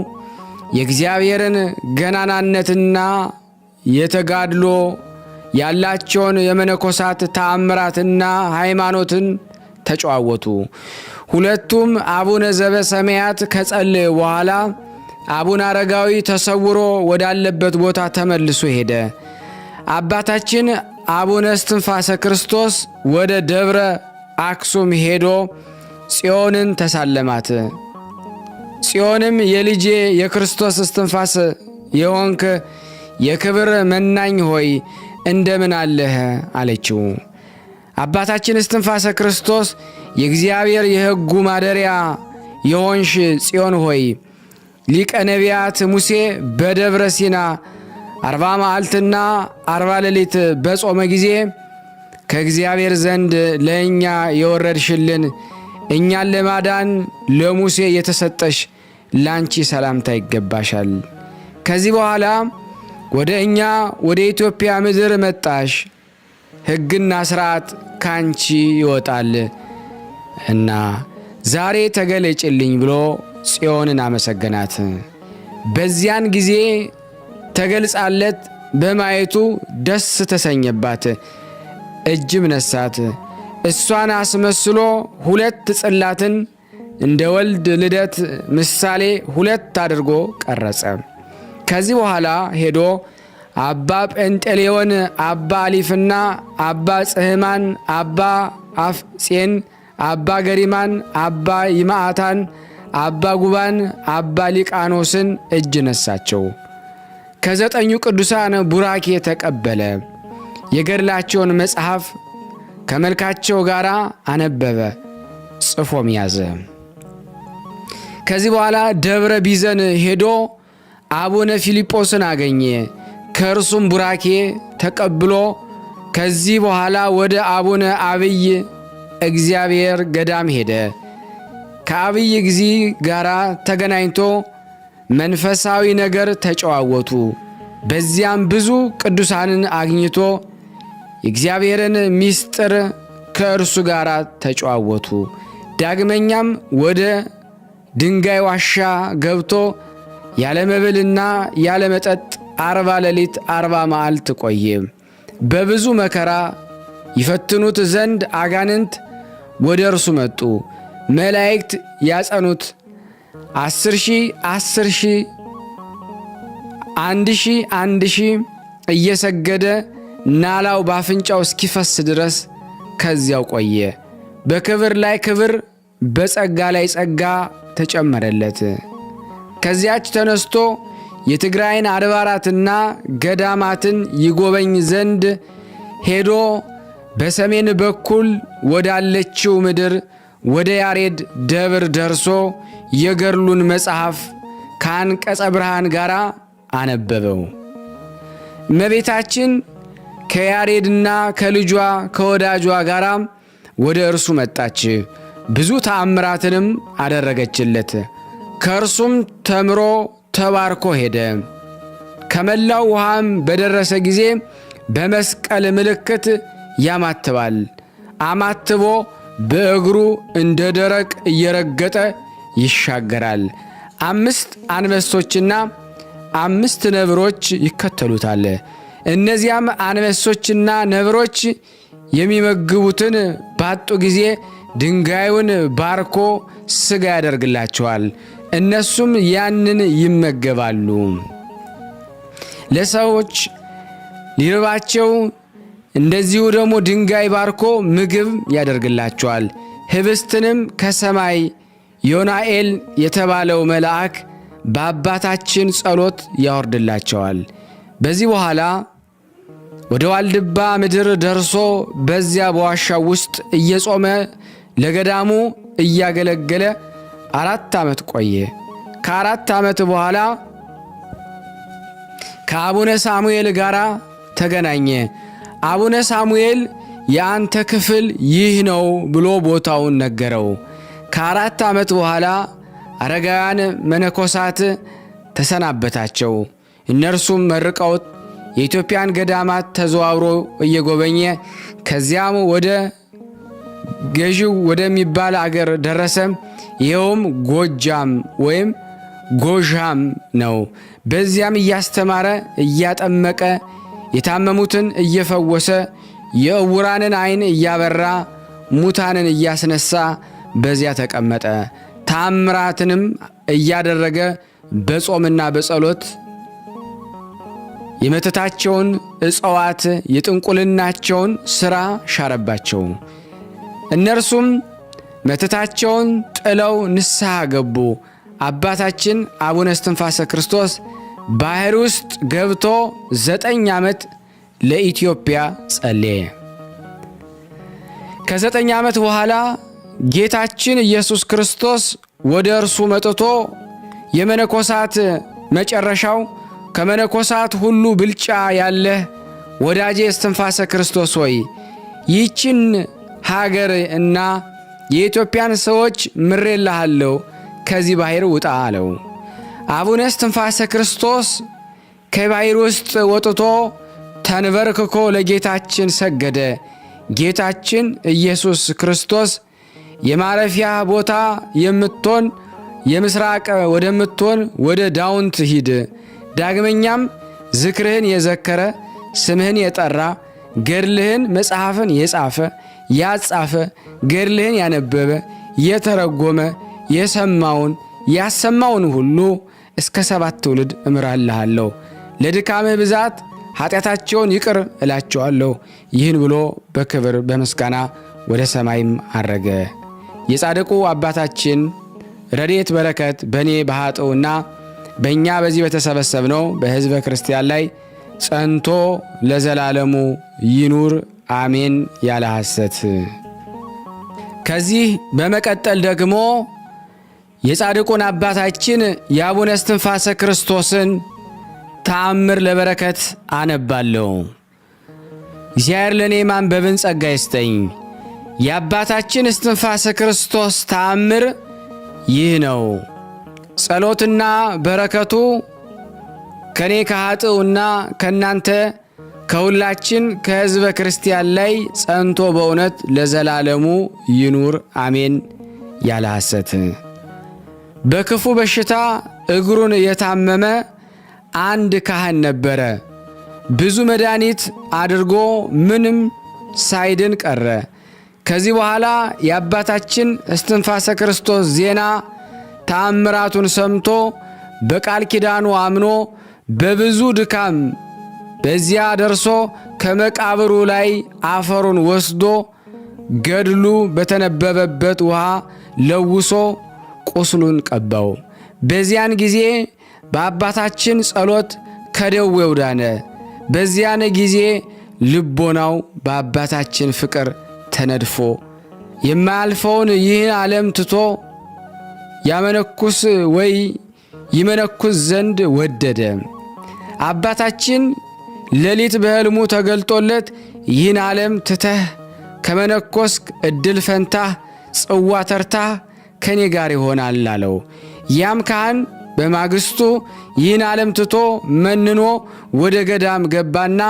የእግዚአብሔርን ገናናነትና የተጋድሎ ያላቸውን የመነኮሳት ተአምራትና ሃይማኖትን ተጨዋወቱ። ሁለቱም አቡነ ዘበሰማያት ከጸለዩ በኋላ አቡነ አረጋዊ ተሰውሮ ወዳለበት ቦታ ተመልሶ ሄደ። አባታችን አቡነ እስትንፋሰ ክርስቶስ ወደ ደብረ አክሱም ሄዶ ጽዮንን ተሳለማት። ጽዮንም የልጄ የክርስቶስ እስትንፋስ የሆንክ የክብር መናኝ ሆይ እንደምን አለህ አለችው። አባታችን እስትንፋሰ ክርስቶስ የእግዚአብሔር የሕጉ ማደሪያ የሆንሽ ጽዮን ሆይ ሊቀ ነቢያት ሙሴ በደብረ ሲና 40 መዓልትና 40 ሌሊት በጾመ ጊዜ ከእግዚአብሔር ዘንድ ለእኛ የወረድሽልን እኛን ለማዳን ለሙሴ የተሰጠሽ ላንቺ ሰላምታ ይገባሻል። ከዚህ በኋላ ወደ እኛ ወደ ኢትዮጵያ ምድር መጣሽ፣ ሕግና ሥርዓት ካንቺ ይወጣል እና ዛሬ ተገለጭልኝ ብሎ ጽዮንን አመሰገናት። በዚያን ጊዜ ተገልጻለት በማየቱ ደስ ተሰኘባት፣ እጅም ነሳት። እሷን አስመስሎ 2 ጽላትን እንደ ወልድ ልደት ምሳሌ 2 አድርጎ ቀረጸ። ከዚህ በኋላ ሄዶ አባ ጴንጤሌዎን፣ አባ አሊፍና አባ ጽህማን፣ አባ አፍጼን፣ አባ ገሪማን፣ አባ ይማአታን፣ አባ ጉባን፣ አባ ሊቃኖስን እጅ ነሳቸው። ከ9 ቅዱሳን ቡራኬ ተቀበለ። የገድላቸውን መጽሐፍ ከመልካቸው ጋር አነበበ፣ ጽፎም ያዘ። ከዚህ በኋላ ደብረ ቢዘን ሄዶ አቡነ ፊልጶስን አገኘ። ከእርሱም ቡራኬ ተቀብሎ ከዚህ በኋላ ወደ አቡነ አብይ እግዚአብሔር ገዳም ሄደ። ከአብይ ጊዜ ጋር ተገናኝቶ መንፈሳዊ ነገር ተጨዋወቱ። በዚያም ብዙ ቅዱሳንን አግኝቶ የእግዚአብሔርን ምስጢር ከእርሱ ጋር ተጨዋወቱ። ዳግመኛም ወደ ድንጋይ ዋሻ ገብቶ ያለ መብልና ያለ መጠጥ 40 ሌሊት 40 መዓልት ቆየ። በብዙ መከራ ይፈትኑት ዘንድ አጋንንት ወደ እርሱ መጡ። መላእክት ያጸኑት 10,000 10,000 1,000 1,000 እየሰገደ ናላው ባፍንጫው እስኪፈስ ድረስ ከዚያው ቆየ። በክብር ላይ ክብር፣ በጸጋ ላይ ጸጋ ተጨመረለት። ከዚያች ተነስቶ የትግራይን አድባራትና ገዳማትን ይጎበኝ ዘንድ ሄዶ በሰሜን በኩል ወዳለችው ምድር ወደ ያሬድ ደብር ደርሶ የገድሉን መጽሐፍ ከአንቀጸ ብርሃን ጋር አነበበው። እመቤታችን ከያሬድና ከልጇ ከወዳጇ ጋር ወደ እርሱ መጣች። ብዙ ተአምራትንም አደረገችለት። ከእርሱም ተምሮ ተባርኮ ሄደ። ከመላው ውሃም በደረሰ ጊዜ በመስቀል ምልክት ያማትባል። አማትቦ በእግሩ እንደ ደረቅ እየረገጠ ይሻገራል። 5 አንበሶችና 5 ነብሮች ይከተሉታል። እነዚያም አንበሶችና ነብሮች የሚመግቡትን ባጡ ጊዜ ድንጋዩን ባርኮ ሥጋ ያደርግላቸዋል። እነሱም ያንን ይመገባሉ። ለሰዎች ሊርባቸው እንደዚሁ ደግሞ ድንጋይ ባርኮ ምግብ ያደርግላቸዋል። ህብስትንም ከሰማይ ዮናኤል የተባለው መልአክ በአባታችን ጸሎት ያወርድላቸዋል። በዚህ በኋላ ወደ ዋልድባ ምድር ደርሶ በዚያ በዋሻው ውስጥ እየጾመ ለገዳሙ እያገለገለ 4 ዓመት ቆየ። ከ4 ዓመት በኋላ ከአቡነ ሳሙኤል ጋር ተገናኘ። አቡነ ሳሙኤል የአንተ ክፍል ይህ ነው ብሎ ቦታውን ነገረው። ከ4 ዓመት በኋላ አረጋውያን መነኮሳት ተሰናበታቸው። እነርሱም መርቀውት የኢትዮጵያን ገዳማት ተዘዋውሮ እየጎበኘ ከዚያም ወደ ገዢው ወደሚባል አገር ደረሰ። ይኸውም ጎጃም ወይም ጎዣም ነው። በዚያም እያስተማረ እያጠመቀ የታመሙትን እየፈወሰ የዕውራንን ዓይን እያበራ ሙታንን እያስነሳ በዚያ ተቀመጠ። ታምራትንም እያደረገ በጾምና በጸሎት የመተታቸውን እጽዋት የጥንቁልናቸውን ሥራ ሻረባቸው። እነርሱም መተታቸውን ጥለው ንስሐ ገቡ። አባታችን አቡነ እስትንፋሰ ክርስቶስ ባህር ውስጥ ገብቶ 9 ዓመት ለኢትዮጵያ ጸለየ። ከ9 ዓመት በኋላ ጌታችን ኢየሱስ ክርስቶስ ወደ እርሱ መጥቶ የመነኮሳት መጨረሻው ከመነኮሳት ሁሉ ብልጫ ያለህ ወዳጄ እስትንፋሰ ክርስቶስ ሆይ ይህችን ሀገር እና የኢትዮጵያን ሰዎች ምሬልሃለሁ፣ ከዚህ ባህር ውጣ አለው። አቡነ እስትንፋሰ ክርስቶስ ከባህር ውስጥ ወጥቶ ተንበርክኮ ለጌታችን ሰገደ። ጌታችን ኢየሱስ ክርስቶስ የማረፊያ ቦታ የምትሆን የምስራቅ ወደምትሆን ወደ ዳውንት ሂድ፣ ዳግመኛም ዝክርህን የዘከረ ስምህን የጠራ ገድልህን መጽሐፍን የጻፈ ያጻፈ ገድልህን ያነበበ የተረጎመ የሰማውን ያሰማውን ሁሉ እስከ 7 ትውልድ እምራልሃለሁ፣ ለድካምህ ብዛት ኃጢአታቸውን ይቅር እላቸዋለሁ። ይህን ብሎ በክብር በምስጋና ወደ ሰማይም አረገ። የጻድቁ አባታችን ረድኤት በረከት በእኔ በኃጥኡና በእኛ በዚህ በተሰበሰብነው በሕዝበ ክርስቲያን ላይ ጸንቶ ለዘላለሙ ይኑር አሜን፣ ያለ ሐሰት። ከዚህ በመቀጠል ደግሞ የጻድቁን አባታችን የአቡነ እስትንፋሰ ክርስቶስን ተአምር ለበረከት አነባለሁ። እግዚአብሔር ለእኔ ማንበብን ጸጋ ይስጠኝ። የአባታችን እስትንፋሰ ክርስቶስ ተአምር ይህ ነው። ጸሎትና በረከቱ ከኔ ከኃጥኡና ከእናንተ ከሁላችን ከሕዝበ ክርስቲያን ላይ ጸንቶ በእውነት ለዘላለሙ ይኑር አሜን፣ ያለ ሐሰት። በክፉ በሽታ እግሩን የታመመ አንድ ካህን ነበረ። ብዙ መድኃኒት አድርጎ ምንም ሳይድን ቀረ። ከዚህ በኋላ የአባታችን እስትንፋሰ ክርስቶስ ዜና ተአምራቱን ሰምቶ በቃል ኪዳኑ አምኖ በብዙ ድካም በዚያ ደርሶ ከመቃብሩ ላይ አፈሩን ወስዶ ገድሉ በተነበበበት ውሃ ለውሶ ቁስሉን ቀባው። በዚያን ጊዜ በአባታችን ጸሎት ከደዌው ዳነ። በዚያን ጊዜ ልቦናው በአባታችን ፍቅር ተነድፎ የማያልፈውን ይህን ዓለም ትቶ ያመነኩስ ወይ ይመነኩስ ዘንድ ወደደ። አባታችን ሌሊት በሕልሙ ተገልጦለት ይህን ዓለም ትተህ ከመነኮስክ ዕድል ፈንታህ ጽዋ ተርታህ ከኔ ጋር ይሆናል አለው። ያም ካህን በማግስቱ ይህን ዓለም ትቶ መንኖ ወደ ገዳም ገባና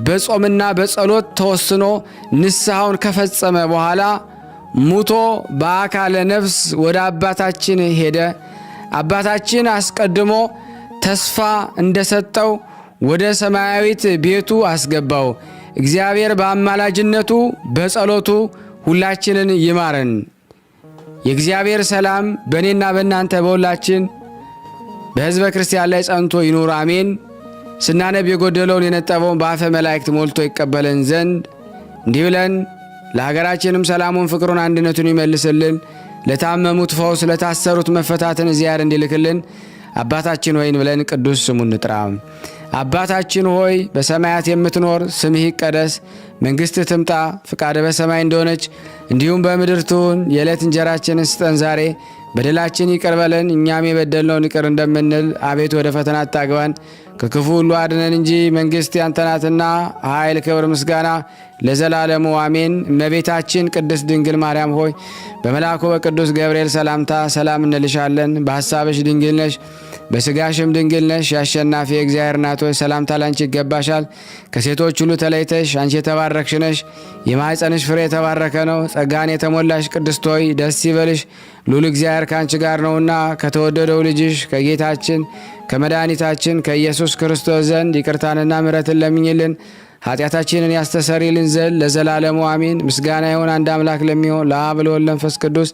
በጾምና በጸሎት ተወስኖ ንስሐውን ከፈጸመ በኋላ ሙቶ በአካለ ነፍስ ወደ አባታችን ሄደ። አባታችን አስቀድሞ ተስፋ እንደሰጠው ወደ ሰማያዊት ቤቱ አስገባው። እግዚአብሔር በአማላጅነቱ በጸሎቱ ሁላችንን ይማረን። የእግዚአብሔር ሰላም በእኔና በእናንተ በሁላችን በሕዝበ ክርስቲያን ላይ ጸንቶ ይኑር አሜን። ስናነብ የጎደለውን የነጠበውን በአፈ መላእክት ሞልቶ ይቀበለን ዘንድ እንዲህ ብለን ለሀገራችንም ሰላሙን፣ ፍቅሩን፣ አንድነቱን ይመልስልን። ለታመሙት ፈውስ፣ ለታሰሩት መፈታትን እግዚአብሔር እንዲልክልን አባታችን ሆይ ብለን ቅዱስ ስሙን እንጥራ። አባታችን ሆይ በሰማያት የምትኖር ስምህ ይቀደስ፣ መንግሥትህ ትምጣ፣ ፍቃድህ በሰማይ እንደሆነች እንዲሁም በምድር ትሁን። የዕለት እንጀራችንን ስጠን ዛሬ፣ በደላችን ይቅር በለን እኛም የበደልነውን ይቅር እንደምንል፣ አቤቱ ወደ ፈተና አታግባን ከክፉ ሁሉ አድነን እንጂ መንግሥት ያንተ ናትና ኃይል፣ ክብር፣ ምስጋና ለዘላለሙ አሜን። እመቤታችን ቅድስት ድንግል ማርያም ሆይ በመልአኩ በቅዱስ ገብርኤል ሰላምታ ሰላም እንልሻለን። በሐሳብሽ ድንግል ነሽ፣ በሥጋሽም ድንግል ነሽ። የአሸናፊ እግዚአብሔር እናት ሆይ ሰላምታ ላንቺ ይገባሻል። ከሴቶች ሁሉ ተለይተሽ አንቺ የተባረክሽ ነሽ፣ የማኅፀንሽ ፍሬ የተባረከ ነው። ጸጋን የተሞላሽ ቅድስት ሆይ ደስ ይበልሽ፣ ሉል እግዚአብሔር ከአንቺ ጋር ነውና ከተወደደው ልጅሽ ከጌታችን ከመድኃኒታችን ከኢየሱስ ክርስቶስ ዘንድ ይቅርታንና ምሕረትን ለምኝልን ኃጢአታችንን ያስተሰርይልን ዘንድ ለዘላለሙ አሜን። ምስጋና ይሁን አንድ አምላክ ለሚሆን ለአብ ለወልድ ለመንፈስ ቅዱስ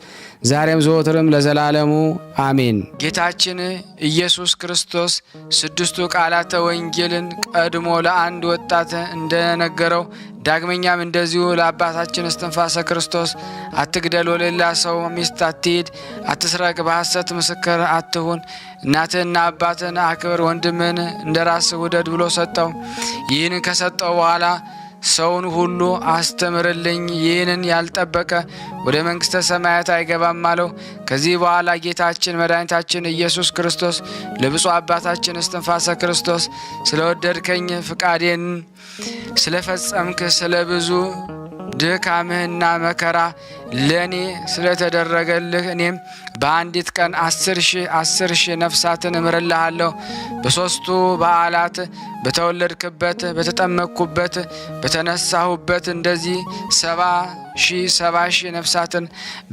ዛሬም ዘወትርም ለዘላለሙ አሜን። ጌታችን ኢየሱስ ክርስቶስ ስድስቱ ቃላተ ወንጌልን ቀድሞ ለአንድ ወጣት እንደነገረው ዳግመኛም እንደዚሁ ለአባታችን እስትንፋሰ ክርስቶስ አትግደል፣ ወለሌላ ሰው ሚስት አትሂድ፣ አትስረቅ፣ በሐሰት ምስክር አትሁን፣ እናትህና አባትህን አክብር፣ ወንድምህን እንደ ራስህ ውደድ ብሎ ሰጠው። ይህን ከሰጠው በኋላ ሰውን ሁሉ አስተምርልኝ፣ ይህንን ያልጠበቀ ወደ መንግሥተ ሰማያት አይገባም አለው። ከዚህ በኋላ ጌታችን መድኃኒታችን ኢየሱስ ክርስቶስ ለብፁዕ አባታችን እስትንፋሰ ክርስቶስ ስለወደድከኝ ፍቃዴን ስለፈጸምክ ስለ ብዙ ድካምህና መከራ ለእኔ ስለተደረገልህ እኔም በአንዲት ቀን 10,000 ነፍሳትን እምርልሃለሁ። በሦስቱ በዓላት በተወለድክበት፣ በተጠመቅኩበት፣ በተነሳሁበት እንደዚህ 70,000 ነፍሳትን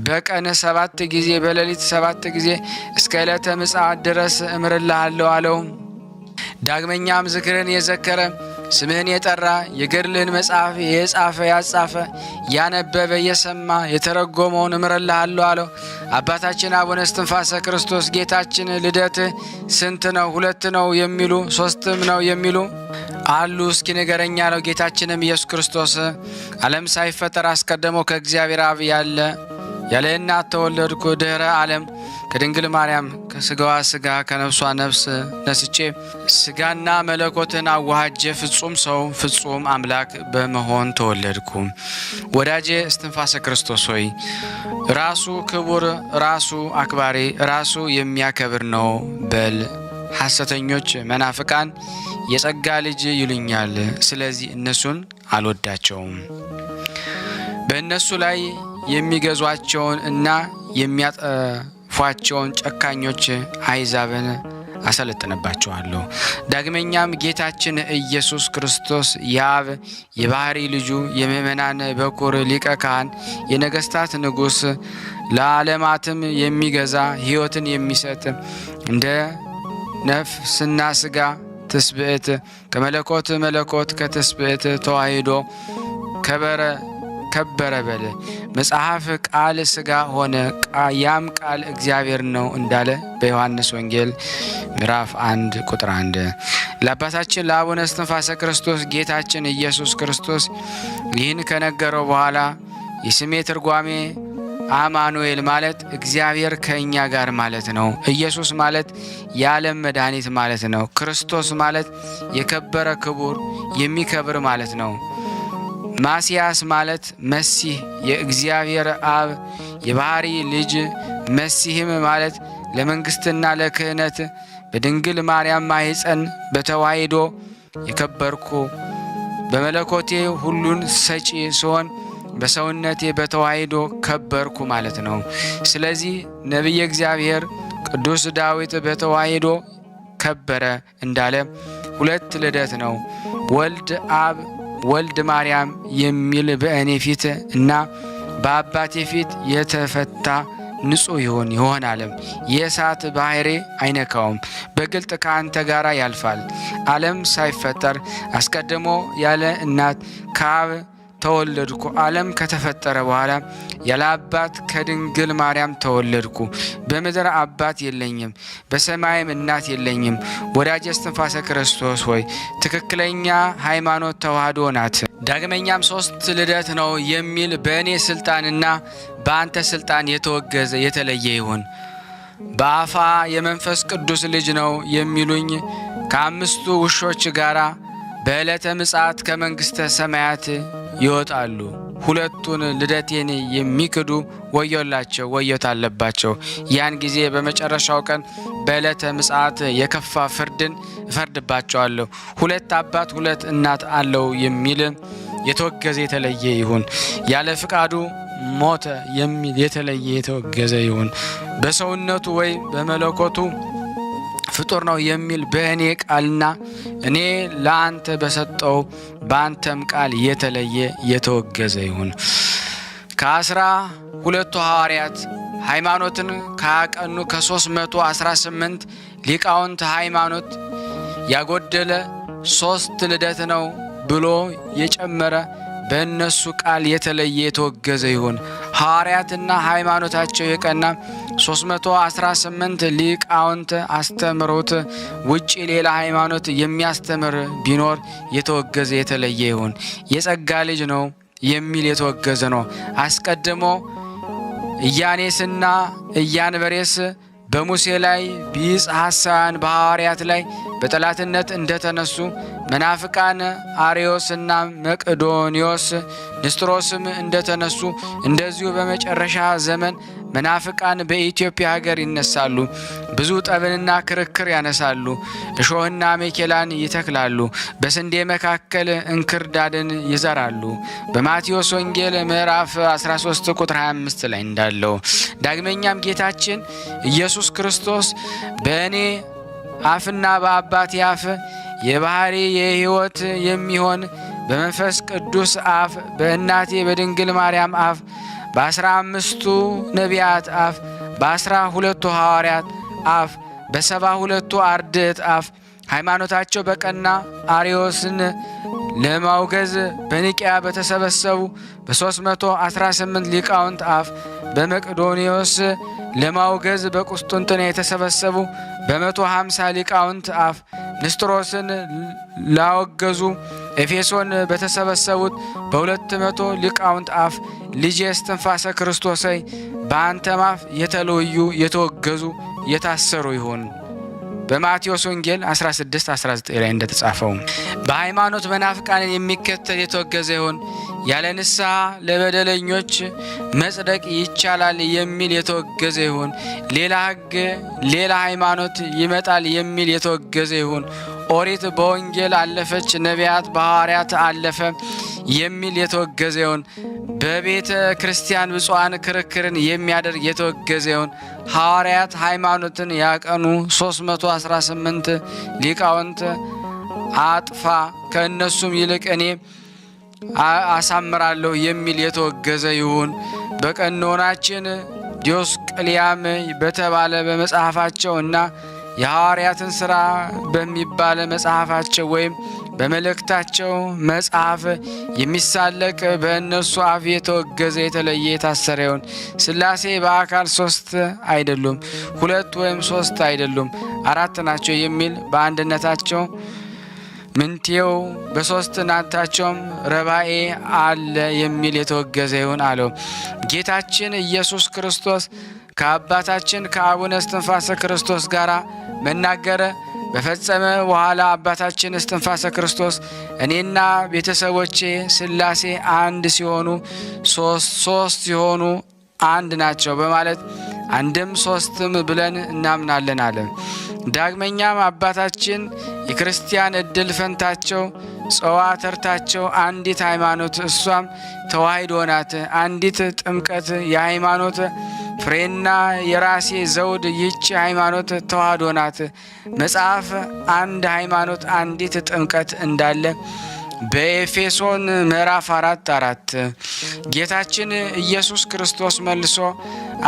በቀን 7 ጊዜ በሌሊት 7 ጊዜ እስከ ዕለተ ምጽአት ድረስ እምርልሃለሁ አለው። ዳግመኛም ዝክርን የዘከረ ስምህን የጠራ የገድልህን መጽሐፍ የጻፈ ያጻፈ ያነበበ የሰማ የተረጎመውን እምርልሃለሁ አለው። አባታችን አቡነ እስትንፋሰ ክርስቶስ ጌታችን ልደትህ ስንት ነው? 2 ነው የሚሉ 3 ነው የሚሉ አሉ፣ እስኪ ንገረኝ አለው። ጌታችንም ኢየሱስ ክርስቶስ ዓለም ሳይፈጠር አስቀድሞ ከእግዚአብሔር አብ ያለ እናት ተወለድኩ፣ ድኅረ ዓለም ከድንግል ማርያም ከስጋዋ ስጋ ከነፍሷ ነፍስ ነስቼ ስጋና መለኮትን አዋሃጀ ፍጹም ሰው ፍጹም አምላክ በመሆን ተወለድኩ። ወዳጄ እስትንፋሰ ክርስቶስ ሆይ ራሱ ክቡር፣ ራሱ አክባሪ፣ ራሱ የሚያከብር ነው በል። ሐሰተኞች መናፍቃን የጸጋ ልጅ ይሉኛል፣ ስለዚህ እነሱን አልወዳቸውም። በእነሱ ላይ የሚገዟቸውን እና የሚያጠፏቸውን ጨካኞች አሕዛብን አሰለጥንባቸዋለሁ። ዳግመኛም ጌታችን ኢየሱስ ክርስቶስ የአብ የባህሪ ልጁ የምእመናን በኩር ሊቀ ካህን የነገሥታት ንጉሥ ለዓለማትም የሚገዛ ሕይወትን የሚሰጥ እንደ ነፍስና ሥጋ ትስብእት ከመለኮት መለኮት ከትስብእት ተዋሂዶ ከበረ በል። መጽሐፍ ቃል ሥጋ ሆነ፣ ያም ቃል እግዚአብሔር ነው እንዳለ በዮሐንስ ወንጌል ምዕራፍ 1 ቁጥር 1። ለአባታችን ለአቡነ እስትንፋሰ ክርስቶስ ጌታችን ኢየሱስ ክርስቶስ ይህን ከነገረው በኋላ የስሜ ትርጓሜ አማኑኤል ማለት እግዚአብሔር ከእኛ ጋር ማለት ነው። ኢየሱስ ማለት የዓለም መድኃኒት ማለት ነው። ክርስቶስ ማለት የከበረ ክቡር የሚከብር ማለት ነው። ማስያስ ማለት መሲህ የእግዚአብሔር አብ የባህሪ ልጅ፣ መሲህም ማለት ለመንግሥትና ለክህነት በድንግል ማርያም ማኅፀን በተዋሂዶ የከበርኩ በመለኮቴ ሁሉን ሰጪ ሲሆን በሰውነቴ በተዋሂዶ ከበርኩ ማለት ነው። ስለዚህ ነቢየ እግዚአብሔር ቅዱስ ዳዊት በተዋሂዶ ከበረ እንዳለ 2 ልደት ነው። ወልድ አብ ወልድ ማርያም የሚል በእኔ ፊት እና በአባቴ ፊት የተፈታ ንጹሕ ይሆናል። የእሳት ባሕሬ አይነካውም። በግልጥ ከአንተ ጋር ያልፋል። ዓለም ሳይፈጠር አስቀድሞ ያለ እናት ከአብ ተወለድኩ። ዓለም ከተፈጠረ በኋላ ያለ አባት ከድንግል ማርያም ተወለድኩ። በምድር አባት የለኝም፣ በሰማይም እናት የለኝም። ወዳጄ እስትንፋሰ ክርስቶስ ሆይ ትክክለኛ ሃይማኖት ተዋህዶ ናት። ዳግመኛም 3 ልደት ነው የሚል በእኔ ስልጣንና በአንተ ስልጣን የተወገዘ የተለየ ይሁን። በአፋ የመንፈስ ቅዱስ ልጅ ነው የሚሉኝ ከ5 ውሾች ጋር በዕለተ ምጽአት ከመንግሥተ ሰማያት ይወጣሉ። 2ቱን ልደቴን የሚክዱ ወዮላቸው፣ ወዮት አለባቸው። ያን ጊዜ በመጨረሻው ቀን በዕለተ ምጽአት የከፋ ፍርድን እፈርድባቸዋለሁ። 2 አባት 2 እናት አለው የሚል የተወገዘ የተለየ ይሁን። ያለ ፍቃዱ ሞተ የሚል የተለየ የተወገዘ ይሁን። በሰውነቱ ወይ በመለኮቱ ፍጡር ነው የሚል በእኔ ቃልና እኔ ለአንተ በሰጠው በአንተም ቃል የተለየ የተወገዘ ይሁን። ከ12 ሐዋርያት ሃይማኖትን ካቀኑ ከ318 ሊቃውንት ሃይማኖት ያጎደለ 3 ልደት ነው ብሎ የጨመረ በእነሱ ቃል የተለየ የተወገዘ ይሁን። ሐዋርያትና ሃይማኖታቸው የቀና 318 ሊቃውንት አስተምሮት ውጪ ሌላ ሃይማኖት የሚያስተምር ቢኖር የተወገዘ የተለየ ይሁን። የጸጋ ልጅ ነው የሚል የተወገዘ ነው። አስቀድሞ ኢያኔስና ኢያንበሬስ በሙሴ ላይ ቢጽ ሐሳውያን በሐዋርያት ላይ በጠላትነት እንደተነሱ መናፍቃን አርዮስና መቅዶኒዮስ ንስጥሮስም እንደተነሱ እንደዚሁ በመጨረሻ ዘመን መናፍቃን በኢትዮጵያ ሀገር ይነሳሉ። ብዙ ጠብንና ክርክር ያነሳሉ። እሾህና አሜኬላን ይተክላሉ። በስንዴ መካከል እንክርዳድን ይዘራሉ። በማቴዎስ ወንጌል ምዕራፍ 13 ቁጥር 25 ላይ እንዳለው ዳግመኛም ጌታችን ኢየሱስ ክርስቶስ በእኔ አፍና በአባቴ አፍ የባህሪ የሕይወት የሚሆን በመንፈስ ቅዱስ አፍ በእናቴ በድንግል ማርያም አፍ በ15ቱ ነቢያት አፍ በ12ቱ ሐዋርያት አፍ በ72ቱ አርድእት አፍ ሃይማኖታቸው በቀና አርዮስን ለማውገዝ በኒቅያ በተሰበሰቡ በ318 ሊቃውንት አፍ በመቅዶኒዮስ ለማውገዝ በቁስጥንጥንያ የተሰበሰቡ በ150 ሊቃውንት አፍ ንስጥሮስን ላወገዙ ኤፌሶን በተሰበሰቡት በ200 ሊቃውንት አፍ ልጄ እስትንፋሰ ክርስቶስ በአንተም አፍ የተለዩ የተወገዙ የታሰሩ ይሁን። በማቴዎስ ወንጌል 16:19 ላይ እንደተጻፈው በሃይማኖት መናፍቃንን የሚከተል የተወገዘ ይሁን። ያለ ንስሐ ለበደለኞች መጽደቅ ይቻላል የሚል የተወገዘ ይሁን። ሌላ ሕግ ሌላ ሃይማኖት ይመጣል የሚል የተወገዘ ይሁን። ኦሪት በወንጌል አለፈች፣ ነቢያት በሐዋርያት አለፈ የሚል የተወገዘ ይሁን። በቤተ ክርስቲያን ብፁዓን ክርክርን የሚያደርግ የተወገዘ ይሁን። ሐዋርያት ሃይማኖትን ያቀኑ 318 ሊቃውንት አጥፋ፣ ከእነሱም ይልቅ እኔ አሳምራለሁ የሚል የተወገዘ ይሁን። በቀኖናችን ዲዮስቅልያም በተባለ በመጽሐፋቸው እና የሐዋርያትን ሥራ በሚባል መጽሐፋቸው ወይም በመልእክታቸው መጽሐፍ የሚሳለቅ በእነሱ አፍ የተወገዘ የተለየ የታሰረ ይሁን። ሥላሴ በአካል 3 አይደሉም፣ 2 ወይም 3 አይደሉም፣ 4 ናቸው የሚል በአንድነታቸው ምንቴው በሦስትነታቸውም ረባኤ አለ የሚል የተወገዘ ይሁን አለው። ጌታችን ኢየሱስ ክርስቶስ ከአባታችን ከአቡነ እስትንፋሰ ክርስቶስ ጋር መናገር በፈጸመ በኋላ አባታችን እስትንፋሰ ክርስቶስ እኔና ቤተሰቦቼ ሥላሴ አንድ ሲሆኑ ሶስት ሲሆኑ አንድ ናቸው በማለት አንድም ሶስትም ብለን እናምናለን አለ። ዳግመኛም አባታችን የክርስቲያን ዕድል ፈንታቸው ጸዋ ተርታቸው አንዲት ሃይማኖት እሷም ተዋሕዶ ናት። አንዲት ጥምቀት የሃይማኖት ፍሬና የራሴ ዘውድ ይህች ሃይማኖት ተዋሕዶ ናት። መጽሐፍ አንድ ሃይማኖት አንዲት ጥምቀት እንዳለ በኤፌሶን ምዕራፍ 4:4 ጌታችን ኢየሱስ ክርስቶስ መልሶ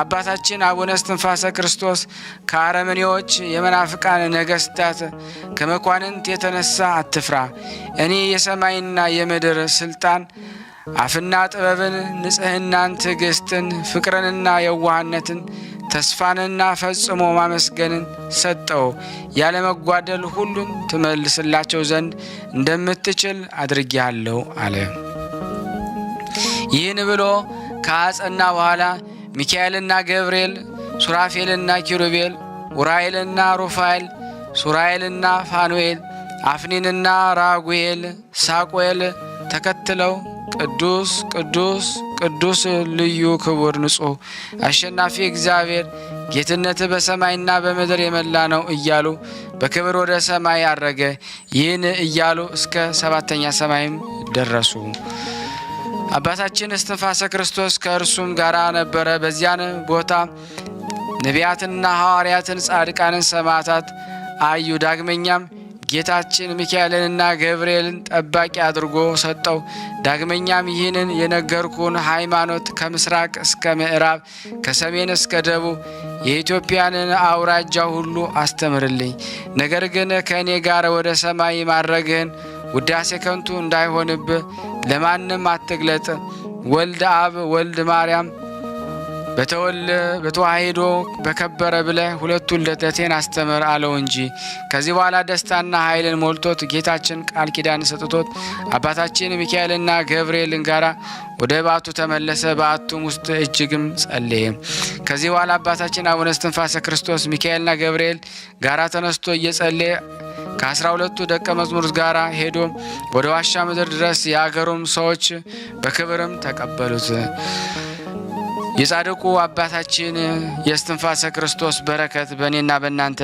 አባታችን አቡነ እስትንፋሰ ክርስቶስ ከአረመኔዎች የመናፍቃን ነገሥታት ከመኳንንት የተነሳ አትፍራ፣ እኔ የሰማይና የምድር ስልጣን አፍና ጥበብን፣ ንጽሕናን፣ ትዕግስትን፣ ፍቅርንና የዋህነትን፣ ተስፋንና ፈጽሞ ማመስገንን ሰጠው። ያለመጓደል ሁሉን ትመልስላቸው ዘንድ እንደምትችል አድርጌሃለሁ አለ። ይህን ብሎ ከአጸና በኋላ ሚካኤልና ገብርኤል፣ ሱራፌልና ኪሩቤል፣ ኡራኤልና ሩፋኤል፣ ሱራኤልና ፋኑኤል፣ አፍኒንና ራጉኤል፣ ሳቁኤል ተከትለው ቅዱስ ቅዱስ ቅዱስ ልዩ ክቡር ንጹሕ አሸናፊ እግዚአብሔር ጌትነት በሰማይና በምድር የመላ ነው እያሉ በክብር ወደ ሰማይ አረገ። ይህን እያሉ እስከ 7ኛ ሰማይም ደረሱ። አባታችን እስትንፋሰ ክርስቶስ ከእርሱም ጋር ነበረ። በዚያን ቦታ ነቢያትንና ሐዋርያትን፣ ጻድቃንን፣ ሰማዕታት አዩ። ዳግመኛም ጌታችን ሚካኤልንና ገብርኤልን ጠባቂ አድርጎ ሰጠው። ዳግመኛም ይህንን የነገርኩን ሃይማኖት ከምስራቅ እስከ ምዕራብ ከሰሜን እስከ ደቡብ የኢትዮጵያንን አውራጃ ሁሉ አስተምርልኝ። ነገር ግን ከእኔ ጋር ወደ ሰማይ ማድረግህን ውዳሴ ከንቱ እንዳይሆንብህ ለማንም አትግለጥ። ወልደ አብ ወልድ ማርያም በተዋሂዶ በከበረ ብለህ ሁለቱን ልደቴን አስተምር አለው እንጂ። ከዚህ በኋላ ደስታና ኃይልን ሞልቶት ጌታችን ቃል ኪዳን ሰጥቶት አባታችን ሚካኤልና ገብርኤልን ጋራ ወደ በዓቱ ተመለሰ። በዓቱም ውስጥ እጅግም ጸለየ። ከዚህ በኋላ አባታችን አቡነ እስትንፋሰ ክርስቶስ ሚካኤልና ገብርኤል ጋራ ተነስቶ እየጸለየ ከ12ቱ ደቀ መዝሙር ጋራ ሄዶ ወደ ዋሻ ምድር ድረስ የአገሩም ሰዎች በክብርም ተቀበሉት። የጻድቁ አባታችን የእስትንፋሰ ክርስቶስ በረከት በእኔና በእናንተ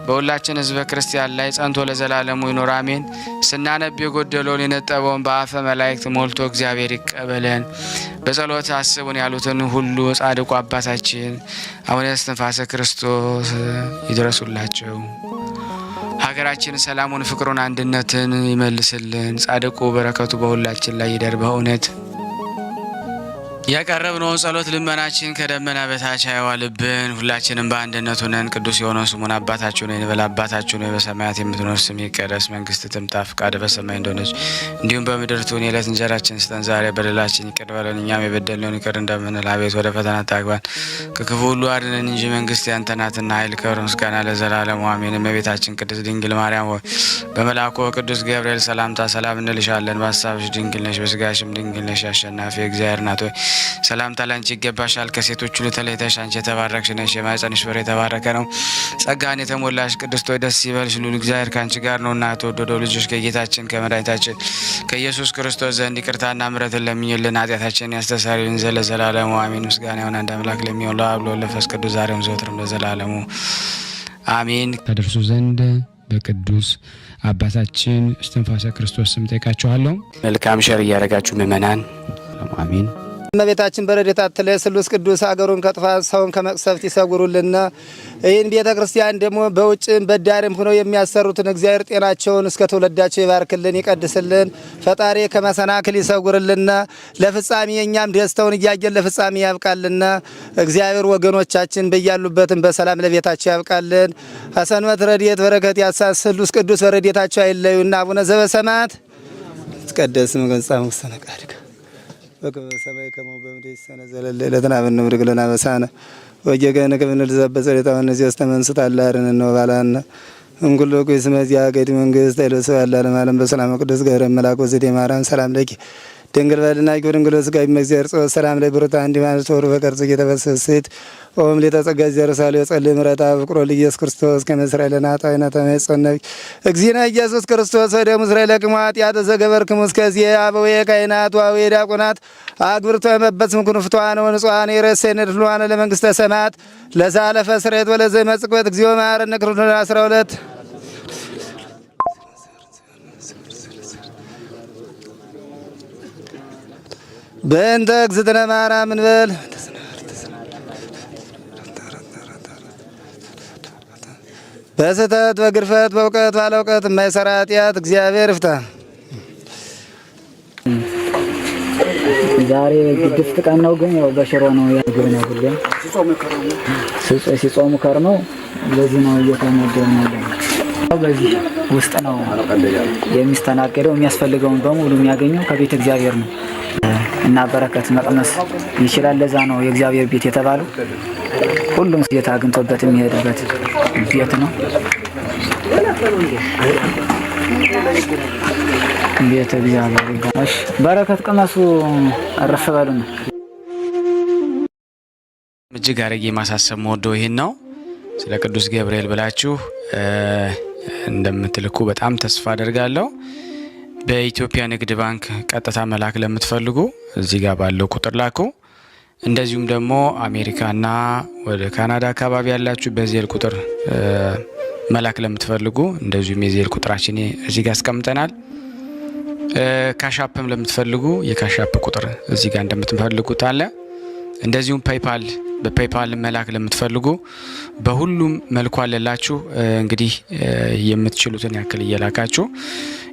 በሁላችን ሕዝበ ክርስቲያን ላይ ጸንቶ ለዘላለሙ ይኖር አሜን። ስናነብ የጎደለውን የነጠበውን በአፈ መላእክት ሞልቶ እግዚአብሔር ይቀበለን። በጸሎት አስቡን ያሉትን ሁሉ ጻድቁ አባታችን አቡነ እስትንፋሰ ክርስቶስ ይድረሱላቸው። ሀገራችን ሰላሙን፣ ፍቅሩን፣ አንድነትን ይመልስልን። ጻድቁ በረከቱ በሁላችን ላይ ይደር በእውነት ያቀረብነውን ጸሎት ልመናችን ከደመና በታች አይዋልብን። ሁላችንም በአንድነት ሆነን ቅዱስ የሆነው ስሙን አባታችን ሆይ እንበል። አባታችን ሆይ በሰማያት የምትኖር ስምህ ይቀደስ፣ መንግስትህ ትምጣ፣ ፈቃድህ በሰማይ እንደሆነች እንዲሁም በምድር ትሁን። የዕለት እንጀራችንን ስጠን ዛሬ፣ በደላችንን ይቅር በለን እኛም የበደልነውን ይቅር እንደምንል፣ አቤት ወደ ፈተና አታግባን ከክፉ ሁሉ አድነን እንጂ መንግስት ያንተ ናትና፣ ኃይል፣ ክብር፣ ምስጋና ለዘላለሙ አሜን። እመቤታችን ቅድስት ድንግል ማርያም ሆይ በመልአኩ ቅዱስ ገብርኤል ሰላምታ ሰላም እንልሻለን። በሀሳብሽ ድንግል ነሽ፣ በስጋሽም ድንግል ነሽ። አሸናፊ እግዚአብሔር ናት ሆይ ሰላምታ ላንቺ ይገባሻል። ከሴቶች ሁሉ ተለይተሽ አንቺ የተባረክሽ ነሽ፣ የማኅፀንሽ ፍሬ የተባረከ ነው። ጸጋን የተሞላሽ ቅድስት ሆይ ደስ ይበልሽ፣ ልዑል እግዚአብሔር ከአንቺ ጋር ነውና የተወደደው ልጅሽ ከጌታችን ከመድኃኒታችን ከኢየሱስ ክርስቶስ ዘንድ ይቅርታና ምሕረትን ለምኝልን ኃጢአታችንን ያስተሰርይልን ዘንድ ለዘላለሙ አሜን። ምስጋና ይሁን አንድ አምላክ ለሚሆን ለአብ ለወልድ ለመንፈስ ቅዱስ ዛሬም ዘወትርም ለዘላለሙ አሜን። ታደርሱ ዘንድ በቅዱስ አባታችን እስትንፋሰ ክርስቶስ ስም ጠይቃችኋለሁ። መልካም ሸር እያደረጋችሁ ምእመናን አሜን። እመቤታችን በረድኤታ አትለይ። ስሉስ ቅዱስ አገሩን ከጥፋት ሰውን ከመቅሰፍት ይሰውሩልን። ይህን ቤተ ክርስቲያን ደግሞ በውጭም በዳርም ሆነው የሚያሰሩትን እግዚአብሔር ጤናቸውን እስከ ትውልዳቸው ይባርክልን ይቀድስልን። ፈጣሪ ከመሰናክል ይሰውርልን። ለፍጻሜ እኛም ደስታውን እያየን ለፍጻሜ ያብቃልን። እግዚአብሔር ወገኖቻችን በያሉበትም በሰላም ለቤታቸው ያብቃልን። ሐሰንበት ረድኤት በረከት ያሳስ ስሉስ ቅዱስ በረድኤታቸው አይለዩና። አቡነ ዘበሰማያት ይትቀደስ ስምከ ወይትጸድቅ ፈቃድከ በከመ በሰማይ ከማሁ በምድር ይሲሐየነ ዘለለዕለትነ ሀበነ ንኅድግ ለነ አበሳነ ወጌጋየነ ከመ ንርዛዕ በጸሎተ እምይእዜሰ ተመንሥእ ታላርነ ወባልሐነ እምኩሉ ኩይስ መዚያ ገዲ መንግስት አይለሰ ያለ ዓለም ዓለም በሰላም ቅዱስ ገብረ መልአክ ወዘዴ ማርያም ሰላም ለኪ ድንግል በልናኪ ወድንግል ስጋዊ መግዚአብሔር ጾ ሰላም ላይ ብሩታ እንዲ ማለት ወሩ በቀርጽ እየተበሰሰት ኦም ለተጸጋ ዘርሳለ ጸልይ ምረታ ፍቅሮ ለኢየሱስ ክርስቶስ ከመስራኤል ለናታይና ተመጽነብ እግዚእነ ኢየሱስ ክርስቶስ ወደ እስራኤል ለቅማት ያተ ዘገበርክሙ እስከዚህ አበው የካይናት ዋው የዲያቆናት አግብርቶ የመበጽ ምኩን ፍቷን ወንጿን የረሰነ ድሏን ለመንግስተ ሰማያት ለዛለፈ ስሬት ወለዘ መጽቆት እግዚኦ ማረነ ክርስቶስ 12 በእንተ እግዝእትነ ማርያም እንበል። በስህተት በግርፈት በእውቀት ባለ እውቀት የማይሰራ ኃጢአት እግዚአብሔር ይፍታ። ዛሬ ግድፍት ቀን ነው፣ ግን ያው በሽሮ ነው ያግብ ነው ሁሉ ሲጾሙ ከርመው ለዚህ ነው እየተመገቡ ነው። በዚህ ውስጥ ነው የሚስተናገደው። የሚያስፈልገውን በሙሉ የሚያገኘው ከቤተ እግዚአብሔር ነው እና በረከት መቅመስ ይችላል። ለዛ ነው የእግዚአብሔር ቤት የተባለው። ሁሉም ጌታ አግኝቶበት የሚሄድበት ቤት ነው። ቤተ እግዚአብሔር ይባላል። በረከት ቅመሱ፣ አረፍ በሉ ነው። እጅግ አድርጌ ማሳሰብ መወደው ይሄን ነው። ስለ ቅዱስ ገብርኤል ብላችሁ እንደምትልኩ በጣም ተስፋ አደርጋለሁ። በኢትዮጵያ ንግድ ባንክ ቀጥታ መላክ ለምትፈልጉ እዚህ ጋር ባለው ቁጥር ላኩ። እንደዚሁም ደግሞ አሜሪካና ወደ ካናዳ አካባቢ ያላችሁ በዜል ቁጥር መላክ ለምትፈልጉ እንደዚሁም የዜል ቁጥራችን እዚህ ጋር አስቀምጠናል። ካሻፕም ለምትፈልጉ የካሻፕ ቁጥር እዚህ ጋር እንደምትፈልጉት አለ። እንደዚሁም በፔይፓል መላክ ለምትፈልጉ በሁሉም መልኩ አለላችሁ። እንግዲህ የምትችሉትን ያክል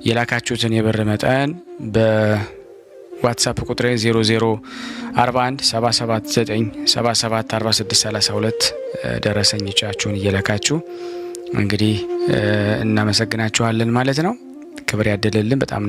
የላካችሁትን የብር መጠን በዋትስአፕ ቁጥሬ 0041 779 77 46 32 ደረሰኝ ጫችሁን እየላካችሁ እንግዲህ እናመሰግናችኋለን ማለት ነው። ክብር ያደለልን። በጣም